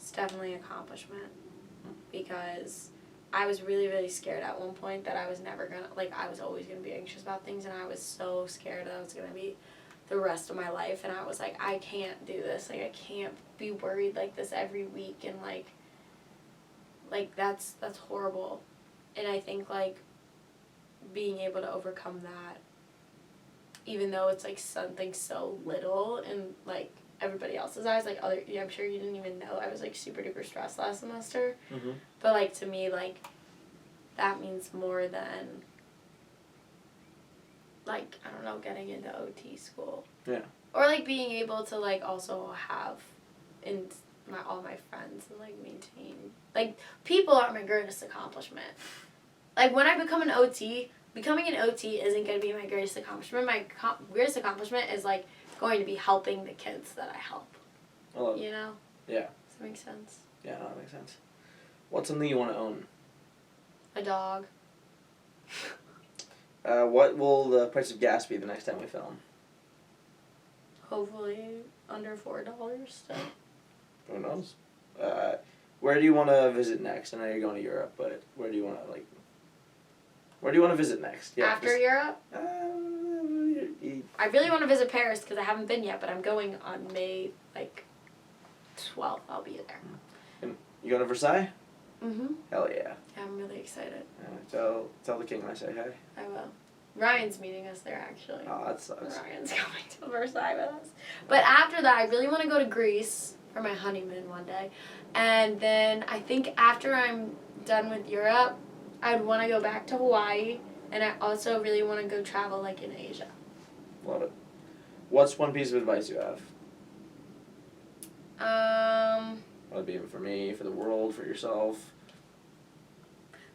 is definitely an accomplishment. Because I was really, really scared at one point that I was never gonna, like, I was always gonna be anxious about things, and I was so scared that I was gonna be the rest of my life, and I was like, I can't do this. Like, I can't be worried like this every week, and like that's horrible. And I think like being able to overcome that, even though it's like something so little in like everybody else's eyes, like I'm sure you didn't even know I was like super duper stressed last semester. Mm-hmm. But like to me, like that means more than like, I don't know, getting into OT school. Yeah. Or like being able to like also have all my friends and like maintain, like people are my greatest accomplishment. Like when I become an OT, becoming an OT isn't going to be my greatest accomplishment. My greatest accomplishment is like going to be helping the kids that I help. You know? Yeah. Does that make sense? Yeah, that makes sense. What's something you want to own? A dog. What will the price of gas be the next time we film? Hopefully under $4 still. Who knows? Where do you want to visit next? I know you're going to Europe, but where do you want to visit next? Yeah, After Europe? I really want to visit Paris because I haven't been yet, but I'm going on May, 12th. I'll be there. And you going to Versailles? Mm-hmm. Hell yeah. Yeah, I'm really excited. Tell the king I say hi. I will. Ryan's meeting us there, actually. Oh, that sucks. Ryan's going to Versailles with us. But after that, I really want to go to Greece for my honeymoon one day. And then I think after I'm done with Europe, I'd want to go back to Hawaii. And I also really want to go travel, in Asia. Love it. What's one piece of advice you have? Would it be for me, for the world, for yourself?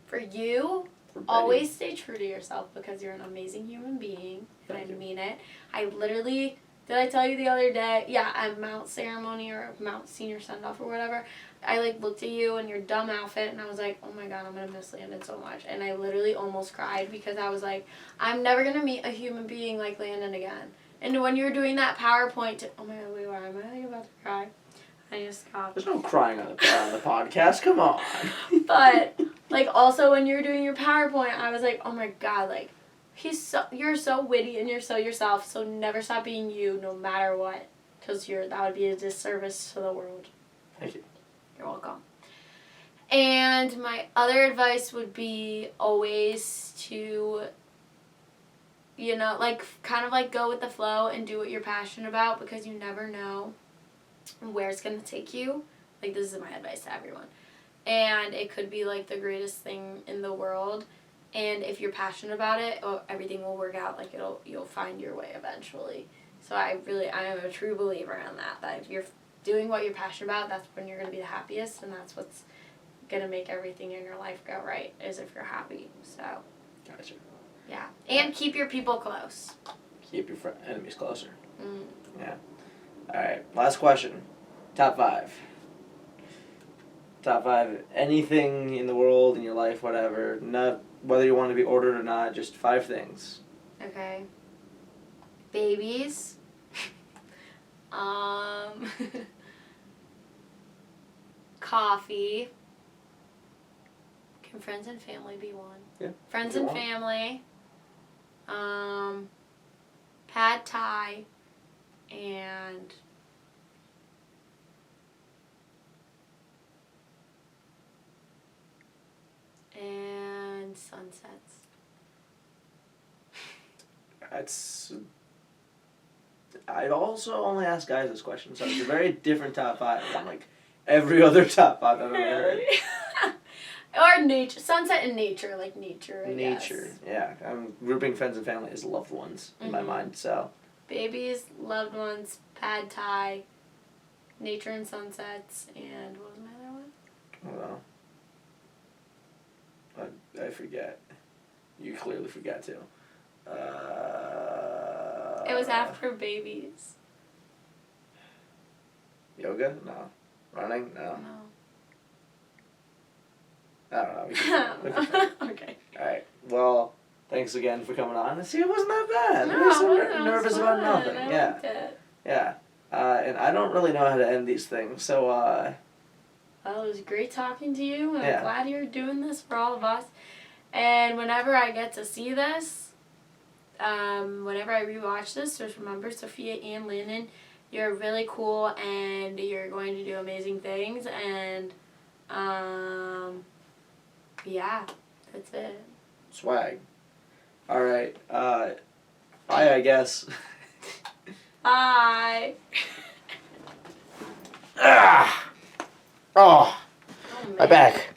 For you, always stay true to yourself because you're an amazing human being. And I mean it. I literally, did I tell you the other day? Yeah, at Mount Ceremony or Mount Senior Send-Off or whatever, I looked at you in your dumb outfit and I was like, oh my god, I'm going to miss Landon so much. And I literally almost cried because I was like, I'm never going to meet a human being like Landon again. And when you were doing that PowerPoint, oh my god, wait, why am I about to cry? I just stopped. There's no crying on the podcast. Come on. But also when you were doing your PowerPoint, I was like, oh my god, you're so witty and you're so yourself. So never stop being you, no matter what, because that would be a disservice to the world. Thank you. You're welcome. And my other advice would be always to, kind of go with the flow and do what you're passionate about because you never know where it's going to take you. This is my advice to everyone. And it could be the greatest thing in the world. And if you're passionate about it, everything will work out. You'll find your way eventually. So I am a true believer in that if you're doing what you're passionate about, that's when you're going to be the happiest, and that's what's going to make everything in your life go right, is if you're happy. So, Gotcha. Yeah. And keep your people close. Keep your enemies closer. Mm. Yeah. All right, last question. Top 5. Top 5, anything in the world, in your life, whatever, not whether you want to be ordered or not, just 5 things. Okay. Babies. Coffee. Can friends and family be one? Yeah. Friends and family. Pad Thai. And sunsets. I also only ask guys this question, so it's a very different top 5 than every other top 5 I've ever heard. Or nature, sunset and nature, nature, I guess. Nature, yeah. I'm grouping friends and family as loved ones in my mind, so. Babies, loved ones, Pad Thai, nature and sunsets, and what was my other one? I don't know. I forget. You clearly forgot too. It was after babies. Yoga? No. Running? No. I don't know. Okay. Alright. Well, thanks again for coming on. See, it wasn't that bad. No, I was so it was nervous about fun. nothing. I Yeah. liked it. Yeah. And I don't really know how to end these things, so Well, it was great talking to you, and Yeah. I'm glad you're doing this for all of us. And whenever I get to see this, whenever I rewatch this, just remember Sophia and Landon, you're really cool and you're going to do amazing things. And yeah, that's it. Swag. All right. Bye, I guess. Bye. Ah. Oh, Oh, my man. back.